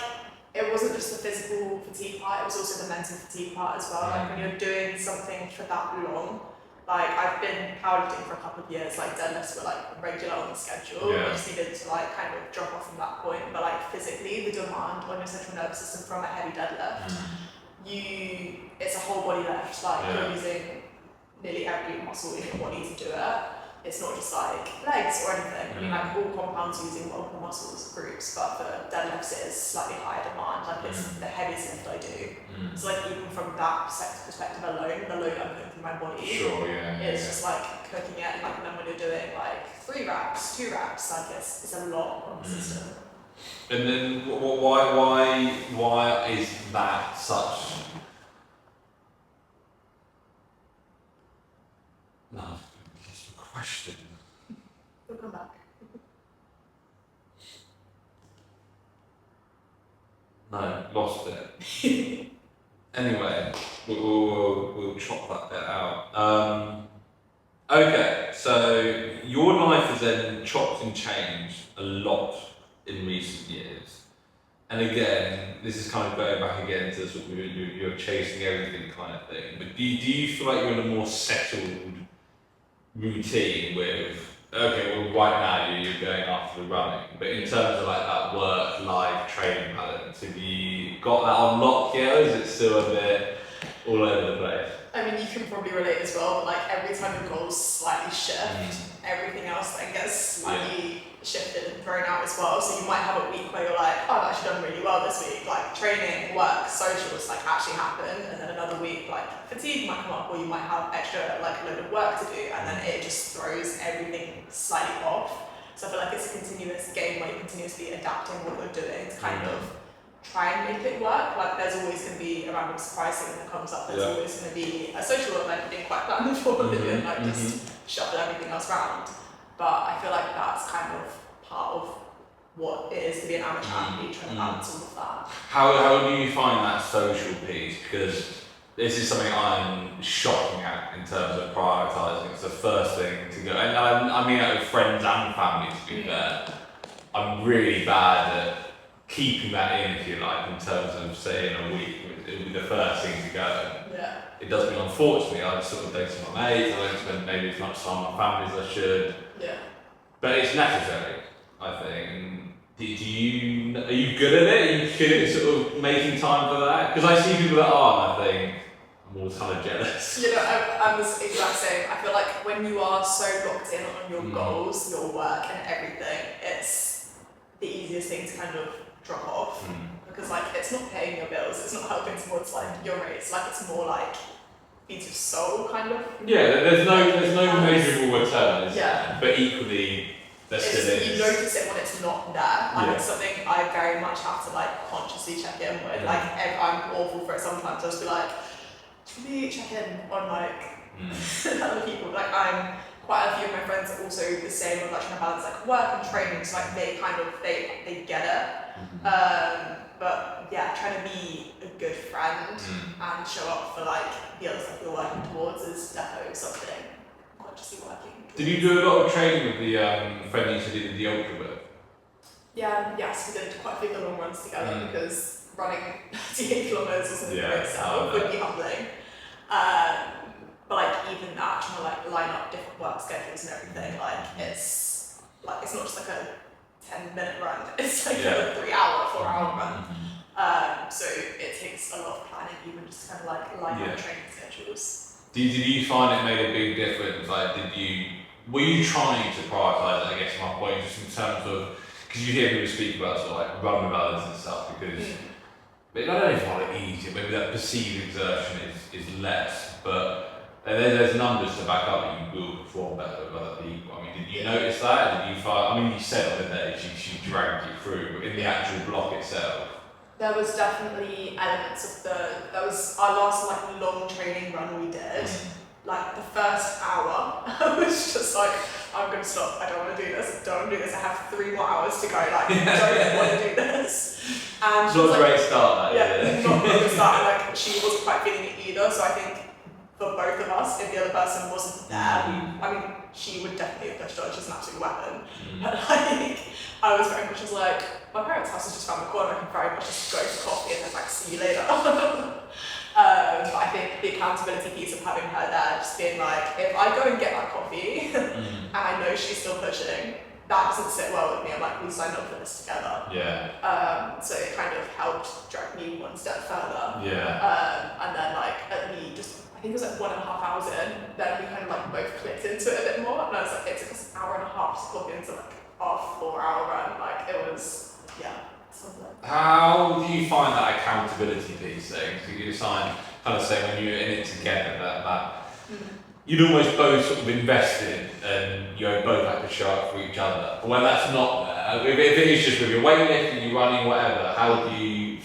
it wasn't just the physical fatigue part, it was also the mental fatigue part as well. Like when you're doing something for that long, Like, I've been powerlifting for a couple of years, like deadlifts were like regular on the schedule. Yeah. I just needed to like kind of drop off from that point. But like physically, the demand on your central nervous system from a heavy deadlift, it's a whole body lift. Like you're using nearly every muscle in your body to do it. It's not just like legs or anything. I mean, like all compounds using multiple muscles groups, but for deadlifts it is slightly higher demand. Like it's the heaviest lift I do. So like even from that perspective alone, the load I'm putting through my body, it's just like cooking it. Like and then when you're doing like 3 reps, 2 reps, like it's a lot on the system. And then why is that such? No. Question. We'll come back. No, lost it. Anyway, we'll chop that bit out. Okay, so your life has then chopped and changed a lot in recent years. And again, this is kind of going back again to sort of you're chasing everything kind of thing. But do you feel like you're in a more settled routine with, okay, well right now you're going after the running, but in terms of like that work-life training balance, have you got that on lock yet, or is it still a bit all over the place? I mean, you can probably relate as well, but like every time your goals slightly shift, everything else then gets slightly shifted and thrown out as well. So you might have a week where you're like, oh, I've actually done really well this week, like training, work, socials like actually happen, and then another week like fatigue might come up, or you might have extra like load of work to do, and then it just throws everything slightly off. So I feel like it's a continuous game where you're continuously adapting what you're doing to kind of try and make it work. Like there's always going to be a random surprise thing that comes up. There's always going to be a social event you didn't quite plan for, and like just shuffle everything else around. But I feel like that's kind of part of what it is to be an amateur athlete, trying to balance all of that. How do you find that social piece? Because this is something I'm shocking at in terms of prioritising. It's the first thing to go, and I mean it with friends and family to be fair. I'm really bad at keeping that in, if you like, in terms of say in a week, it would be the first thing to go. Yeah. It does mean, unfortunately, I sort of don't see my mates, I don't spend maybe as much time with my family as I should. Yeah. But it's necessary, I think. And are you good at it? Are you good at sort of making time for that? Because I see people that aren't, I think, I'm always kind of jealous. You know, I'm the exact same. I feel like when you are so locked in on your goals, your work and everything, it's the easiest thing to kind of drop off. Because like it's not paying your bills, it's not helping towards like your rates, like it's more like feeds your soul kind of. Yeah, there's no measurable return, is there? But equally there still is. You notice it when it's not there. Like it's something I very much have to like consciously check in with. Like I'm awful for it sometimes. I'll just be like, should we check in on like other people? Like I'm quite a few of my friends are also the same with like trying to balance like work and training, so like they kind of they get it. But yeah, trying to be a good friend and show up for like the other stuff you're working towards is definitely something I'm consciously working towards. Did you do a lot of training with the friend you used to do the ultra with? Yeah, yes, we did quite a few long runs together because running 38 kilometers or something for itself would be humbling. But like even that, trying to like line up different work schedules and everything, like it's not just like a 10-minute run, it's like a 3-hour, 4-hour run. So it takes a lot of planning even just to kind of like line up training schedules. Did you find it made a big difference? Like were you trying to prioritise it, I guess my point, just in terms of, because you hear people speak about sort of like run balance and stuff, because I don't know if it's like easier, maybe that perceived exertion is less, but there's numbers to back up that you will perform better with other people. I mean, did you notice that? Did you find, I mean, you said on the day she dragged you through, but in the actual block itself? There was definitely elements of our last like long training run we did. Like the first hour, I was just like, I'm gonna stop, I don't wanna do this, I have 3 more hours to go, like, I don't wanna do this. And it's not a great start, that, not a good start, like, she wasn't quite feeling it either, so I think for both of us, if the other person wasn't there, I mean, she would definitely have pushed on, she's an absolute weapon. But like, I was very much just like, my parents' house is just around the corner, I can very much just go for coffee and then like, see you later. But I think the accountability piece of having her there, just being like, if I go and get that coffee and I know she's still pushing, that doesn't sit well with me. I'm like, we signed up for this together. Yeah. So it kind of helped drag me one step further. Yeah. And then like I think it was like 1.5 hours in, then we kind of like both clicked into it a bit more. And I was like, it took us an hour and a half to clock into like our 4-hour run. Like it was, something. How do you find that accountability piece thing? So you kind of say when you're in it together that you'd almost both sort of invested and you both had to show up for each other. But when that's not there, if it is just with your weightlifting, you're running, whatever, how do you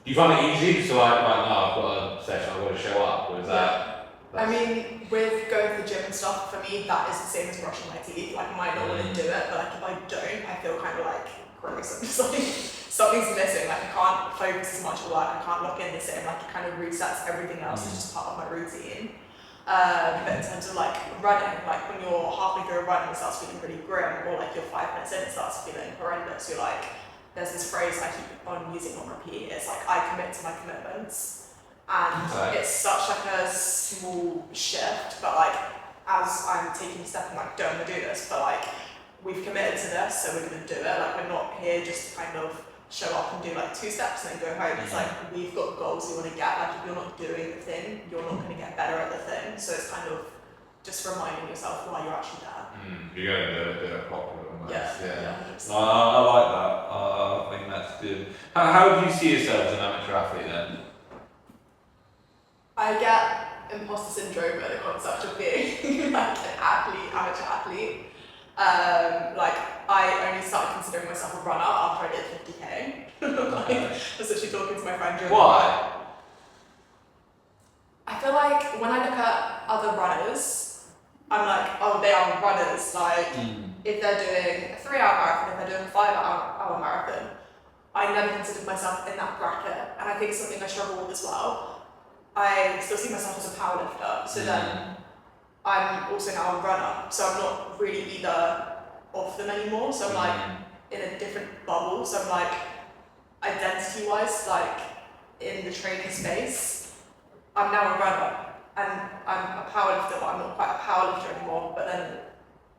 do you find it easy? So like, right now I've got a session, I've got to show up, or is that? I mean, with going to the gym and stuff, for me that is the same as brushing my teeth. Like I might not want to do it, but like if I don't, I feel kind of like gross. I'm just like, something's missing. Like I can't focus as much at work, I can't lock in the same. Like it kind of resets everything else. It's just part of my routine. But in terms of like running, like when you're halfway through a run and it starts feeling pretty grim, or like you're 5 minutes in, it starts feeling horrendous. You're like, there's this phrase I keep on using on repeat. It's like, I commit to my commitments. And it's such like a small shift, but like as I'm taking a step, I'm like, don't want to do this, but like we've committed to this, so we're going to do it. Like we're not here just to kind of show up and do like 2 steps and then go home. It's like we've got goals we want to get. Like if you're not doing the thing, you're not going to get better at the thing. So it's kind of just reminding yourself why you're actually there. You're going to do it properly. Yeah. No, I like that. I think that's good. How do you see yourself as an amateur athlete then? I get imposter syndrome at the concept of being like an amateur athlete. Like I only started considering myself a runner after I did 50k. Like, I was actually talking to my friend during. Why? I feel like when I look at other runners, I'm like, oh, they are runners. Like if they're doing a 3-hour marathon, if they're doing a 5-hour marathon, I never considered myself in that bracket, and I think it's something I struggle with as well. I still see myself as a powerlifter, so then I'm also now a runner, so I'm not really either of them anymore, so I'm like in a different bubble, so I'm like identity-wise, like in the training space, I'm now a runner, and I'm a powerlifter, but I'm not quite a powerlifter anymore, but then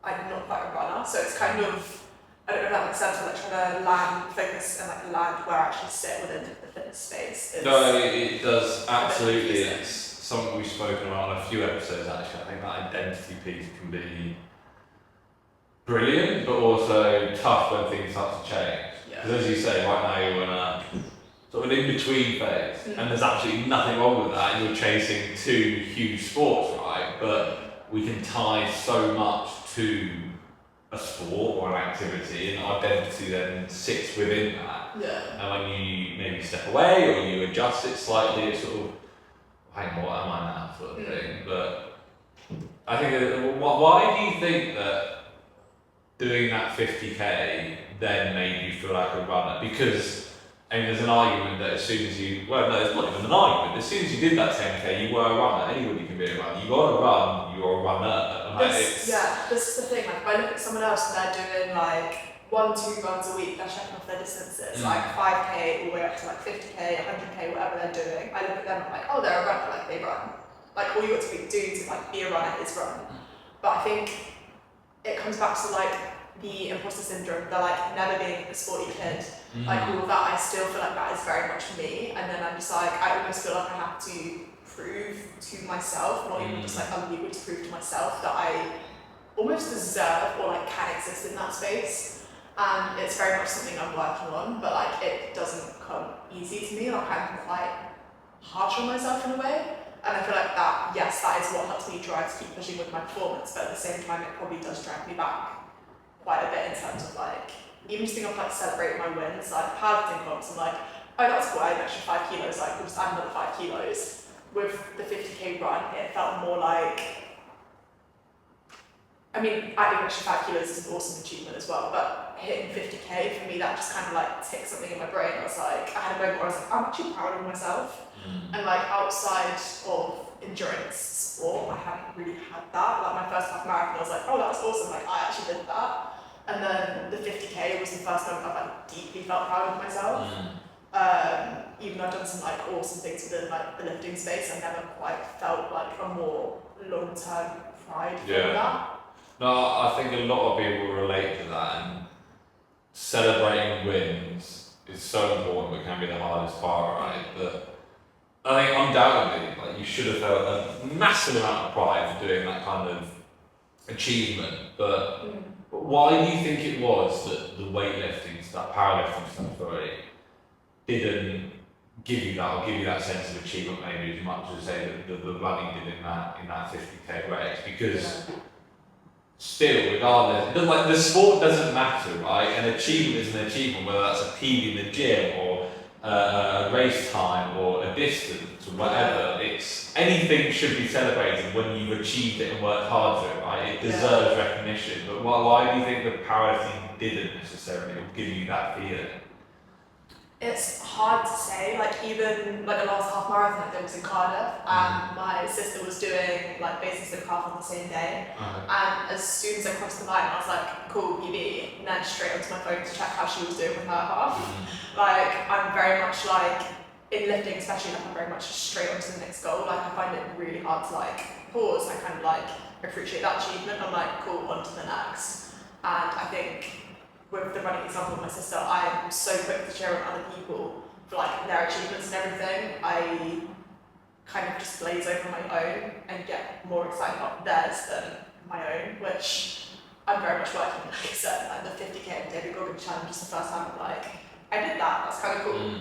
I'm not quite a runner, so it's kind of, I don't know if that makes sense, but like trying to focus and like land where I actually sit within the fitness space. No, it does, absolutely. It's something we've spoken about on a few episodes actually. I think that identity piece can be brilliant, but also tough when things start to change. Because as you say, right now you're in a sort of an in-between phase, and there's absolutely nothing wrong with that. You're chasing 2 huge sports, right? But we can tie so much to a sport or an activity, and identity then sits within that. And when you maybe step away or you adjust it slightly, it's sort of, hang on, what am I now, sort of thing. But I think, why do you think that doing that 50k then made you feel like a runner? Because I mean, there's an argument that as soon as you, well, no, it's not even an argument. As soon as you did that 10k, you were a runner. Anybody can be a runner. You got to run, you're a runner. This is the thing. Like, if I look at someone else and they're doing like 1-2 runs a week, they're checking off their distances, like 5k all the way up to like 50k, 100k, whatever they're doing. I look at them and I'm like, oh, they're a runner. Like they run. Like all you got to do to like be a runner is run. But I think it comes back to like the imposter syndrome, the like never being a sporty kid, like all of that. I still feel like that is very much me, and then I'm just like, I almost feel like I have to prove to myself, not even just like other people, to prove to myself that I almost deserve or like can exist in that space. And it's very much something I'm working on, but like it doesn't come easy to me. Like I'm quite harsh on myself in a way, and I feel like that, yes, that is what helps me drive to keep pushing with my performance, but at the same time it probably does drag me back quite a bit in terms of like, even just think of like celebrating my wins, like powerlifting comps, I'm like, oh that's cool, I had an extra 5 kilos, like we'll just add another 5 kilos. With the 50k run, it felt more like, I mean, adding an extra 5 kilos is an awesome achievement as well, but hitting 50k, for me that just kind of like ticked something in my brain. I was like, I had a moment where I was like, I'm actually proud of myself. And like outside of endurance sport, I haven't really had that. Like my first half marathon, I was like, oh that was awesome, like I actually did that. And then the 50k was the first time I've like deeply felt proud of myself. even though I've done some like awesome things within like the lifting space, I never quite felt like a more long-term pride from that. No, I think a lot of people relate to that, and celebrating wins is so important, but can be the hardest part, right? But I think undoubtedly, like, you should have felt a massive amount of pride for doing that kind of achievement. But why do you think it was that the weightlifting stuff, powerlifting stuff, didn't give you that, or give you that sense of achievement maybe as much as say the running did in that 50k race? Because still, regardless, like, the sport doesn't matter, right? An achievement is an achievement, whether that's a PB in the gym or a race time or a distance or whatever. It's anything should be celebrated when you've achieved it and worked hard for it, right? It deserves recognition. But why do you think the powerlifting didn't necessarily give you that feeling? It's hard to say. Like, even like the last half marathon I did was in Cardiff, and my sister was doing like basic half on the same day. And as soon as I crossed the line, I was like, cool, PB, and then straight onto my phone to check how she was doing with her half. Like, I'm very much like, in lifting especially, like, I'm very much straight onto the next goal. Like, I find it really hard to like pause and kind of like appreciate that achievement. I'm like, cool, on to the next. And I think with the running example of my sister, I'm so quick to cheer on other people for like their achievements and everything. I kind of just blaze over my own and get more excited about theirs than my own, which I'm very much working on. Like I said, like the 50k and David Goggin challenge is the first time I'm like, I did that, that's kind of cool.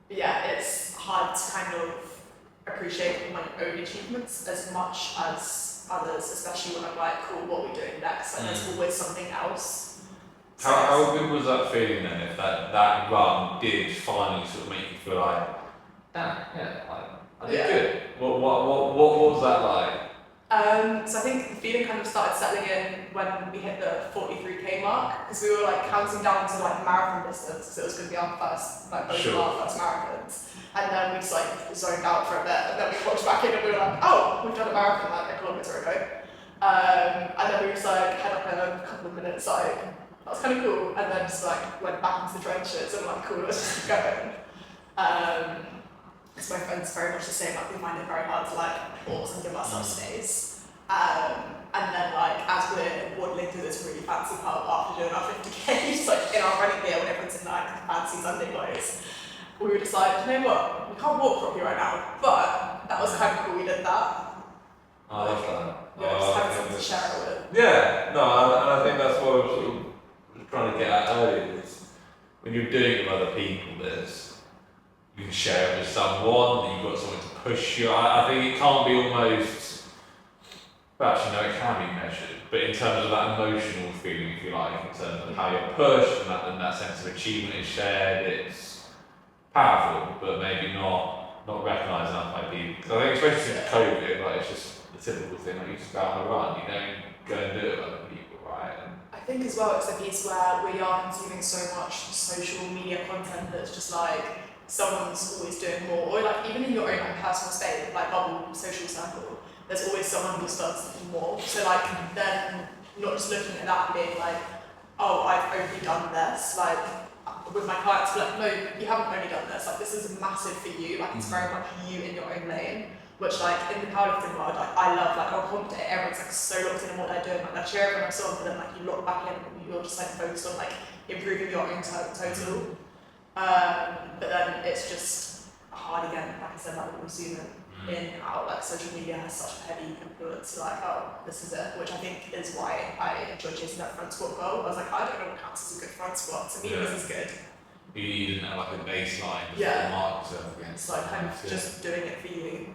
Yeah, it's hard to kind of appreciate my own achievements as much as others, especially when I'm like, cool, what are we doing next? Like, there's always something else. So how good was that feeling then, if that run did finally sort of make you feel like, damn, I did good? What was that like? So I think the feeling kind of started settling in when we hit the 43k mark, because we were like counting down to like marathon distance, so it was going to be our first, like both of our first marathons. And then we just like zoned out for a bit, and then we watched back in and we were like, oh, we've done a marathon like a kilometre ago. And then we just like had like a couple of minutes, like, that was kind of cool, and then just like went back into the trenches and like, cool, let's just keep going. Because my friends very much the same, like, we find it very hard to like pause and give ourselves space. And then like, as we're waddling through this really fancy pub after doing our 50k, just like in our running gear when everyone's in like fancy Sunday clothes, we were just like, you know what, we can't walk properly right now, but that was kind of cool, we did that. I love that. Yeah, just having something to share it with. Yeah, no, and I think that's what I was sort of trying to get at earlier, is when you're doing it with other people, you can share it with someone, you've got something to push you. I think it can't be almost, well, actually no, it can be measured, but in terms of that emotional feeling, if you like, in terms of how you're pushed and that sense of achievement is shared, it's powerful, but maybe not recognised enough by people. Because I think especially since COVID, like, it's just the typical thing, like, you just go on a run, you don't go and do it with other people, right? I think as well it's a piece where we are consuming so much social media content that's just like, someone's always doing more, or like even in your own like, personal space, like bubble, social circle, there's always someone who starts to do more. So like, then not just looking at that and being like, oh, I've only done this, like, with my clients, be like, no, you haven't only done this, like, this is massive for you, like, it's very much you in your own lane, which, like, in the powerlifting world, like, I love, like, our competitor, everyone's, like, so locked in on what they're doing, like, they're cheering everyone else on, but then, like, you lock back in, and you're just, like, focused on, like, improving your own total, but then it's just hard again, like I said, like, what we're zooming in and out, like, social media has such a heavy influence, like, oh, this is it, which I think is why I enjoy chasing that front squat goal. I was like, I don't know what counts as a good front squat, to me this is good. You didn't have like a baseline Yeah. to mark yourself against. It's like kind of just doing it for you.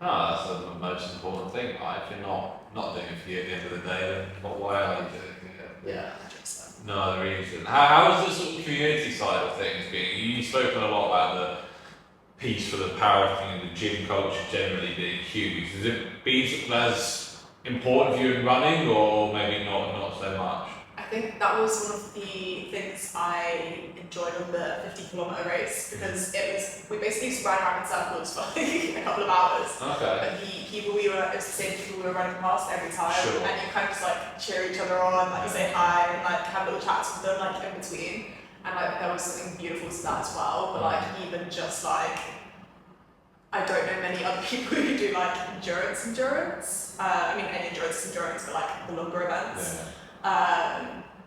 No, that's the most important thing, right? If you're not doing it for you at the end of the day, then why are you doing it? Yeah, 100%. No other reason. How's the sort of community side of things being? You've spoken a lot about the piece for the powerlifting and the gym culture generally being huge. Has it been as important for you in running, or maybe not so much? I think that was one of the things I enjoyed on the 50-kilometre race, because we basically just ran around in circles for like a couple of hours. Okay. But it was the same people we were running past every time, Sure. and you kind of just like cheer each other on, like you say hi, and like have little chats with them like in between. and like there was something beautiful to that as well. But like even just like, I don't know many other people who do like endurance. I mean, any endurance, but like the longer events.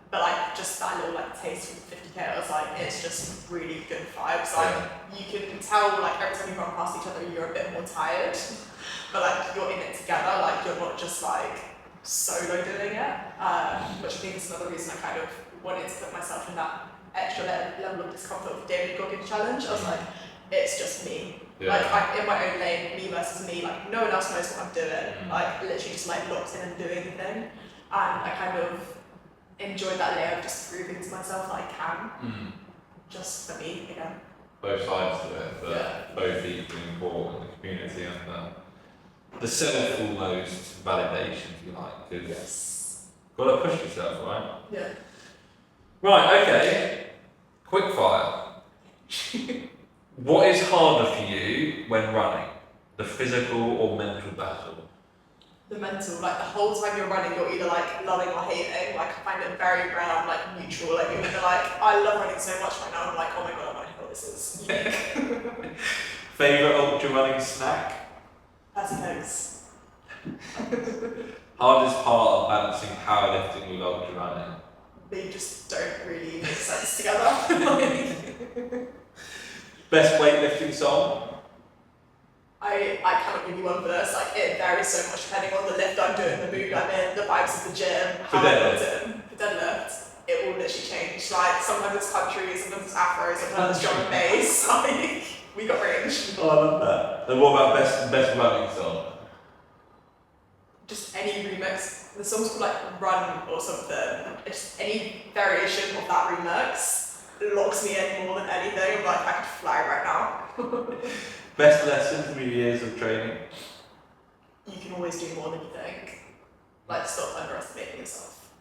But like just that little like taste from 50k, I was like, it's just really good vibes. Like you can tell like every time you run past each other, you're a bit more tired, but like you're in it together. Like you're not just like solo doing it, which I think is another reason I kind of wanted to put myself in that extra level of discomfort of the daily Goggins challenge. I was like, it's just me. Like I'm in my own lane, me versus me. Like no one else knows what I'm doing. Like literally just like locked in and doing the thing, and I kind of enjoyed that layer of just proving to myself that I can, just for me again. Both sides to it, but both equally important, the community and the self almost validation, if you like, because got to push yourself, right? Yeah. Right, okay. Quick fire. What is harder for you when running? The physical or mental battle? The mental, like the whole time you're running, you're either like loving or hating. Like I find it very rare I'm like neutral. Like you're either like, I love running so much right now, I'm like, oh my god, I'm like, oh, this is unique. Favourite ultra running snack? Patty cakes. Hardest part of balancing powerlifting with ultra running? They just don't really make sense together. Best weightlifting song? I cannot give you one for this. Like it varies so much depending on the lift I'm doing, the mood I'm in, the vibes of the gym, how I built it. For deadlift, it will literally change. Like sometimes it's country, sometimes it's afro, sometimes it's drum and bass. Like we got range. Oh, I love that. And what about best running song? Just any remix. The song's called like Run or something. It's any variation of that remix locks me in more than anything. I'm like, I could fly right now. Best lesson from your years of training? You can always do more than you think. Like, stop underestimating yourself.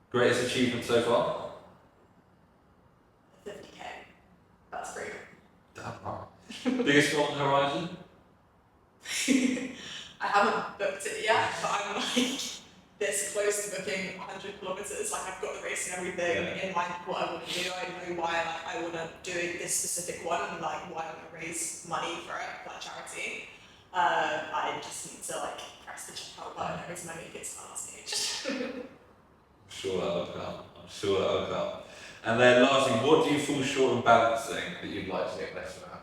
Greatest achievement so far? 50k. That's pretty good. Damn right. Biggest goal on the horizon? I haven't booked it yet, but I'm like this close to booking 100 kilometers. Like, I've got the race and everything in mind what I want to do. I know why I want to do this specific one and like why I want to raise money for it, for that charity. I just need to like press the checkout button every time I make it to that stage. I'm sure that'll come. And then lastly, what do you fall short of balancing that you'd like to get better at?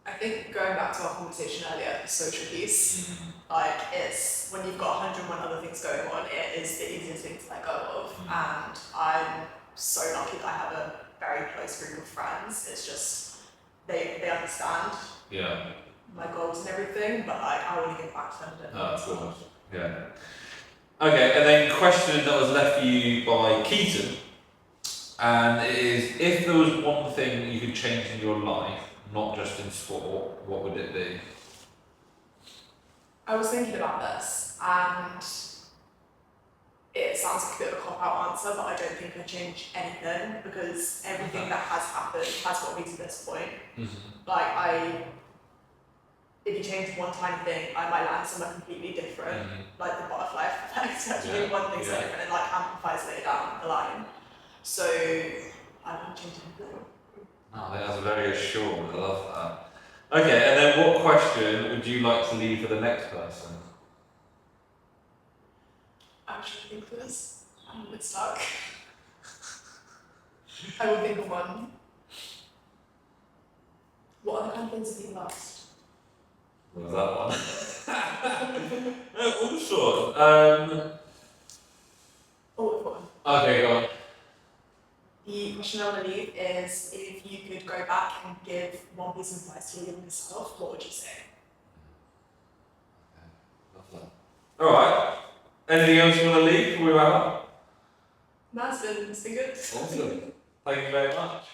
I think going back to our conversation earlier, the social piece, like it's when you've got 101 other things going on, it is the easiest thing to let go of. And I'm so lucky that I have a very close group of friends. It's just they understand my goals and everything, but like I want to give back to them. Of course. Yeah. Okay, and then question that was left for you by Keaton, and it is, if there was one thing you could change in your life, not just in sport, what would it be? I was thinking about this, and it sounds like a bit of a cop-out answer, but I don't think I'd change anything, because everything that has happened has got me to this point. Like if you change one tiny thing, I might land somewhere completely different, like the butterfly effect. Actually, one thing's different and like amplifies later down the line. So I wouldn't change anything. Oh, that's very assured. I love that. Okay, and then what question would you like to leave for the next person? I'm trying to think of this. I'm a bit stuck. I will think of one. What other companies have you lost? What was that one? No, all sorts. Oh, what? Okay, go on. The question I want to leave is, if you could go back and give one piece of advice to your younger self, what would you say? Love that. Alright. Anything else you want to leave before we wrap up? No, it's been good. Awesome. Thank you very much.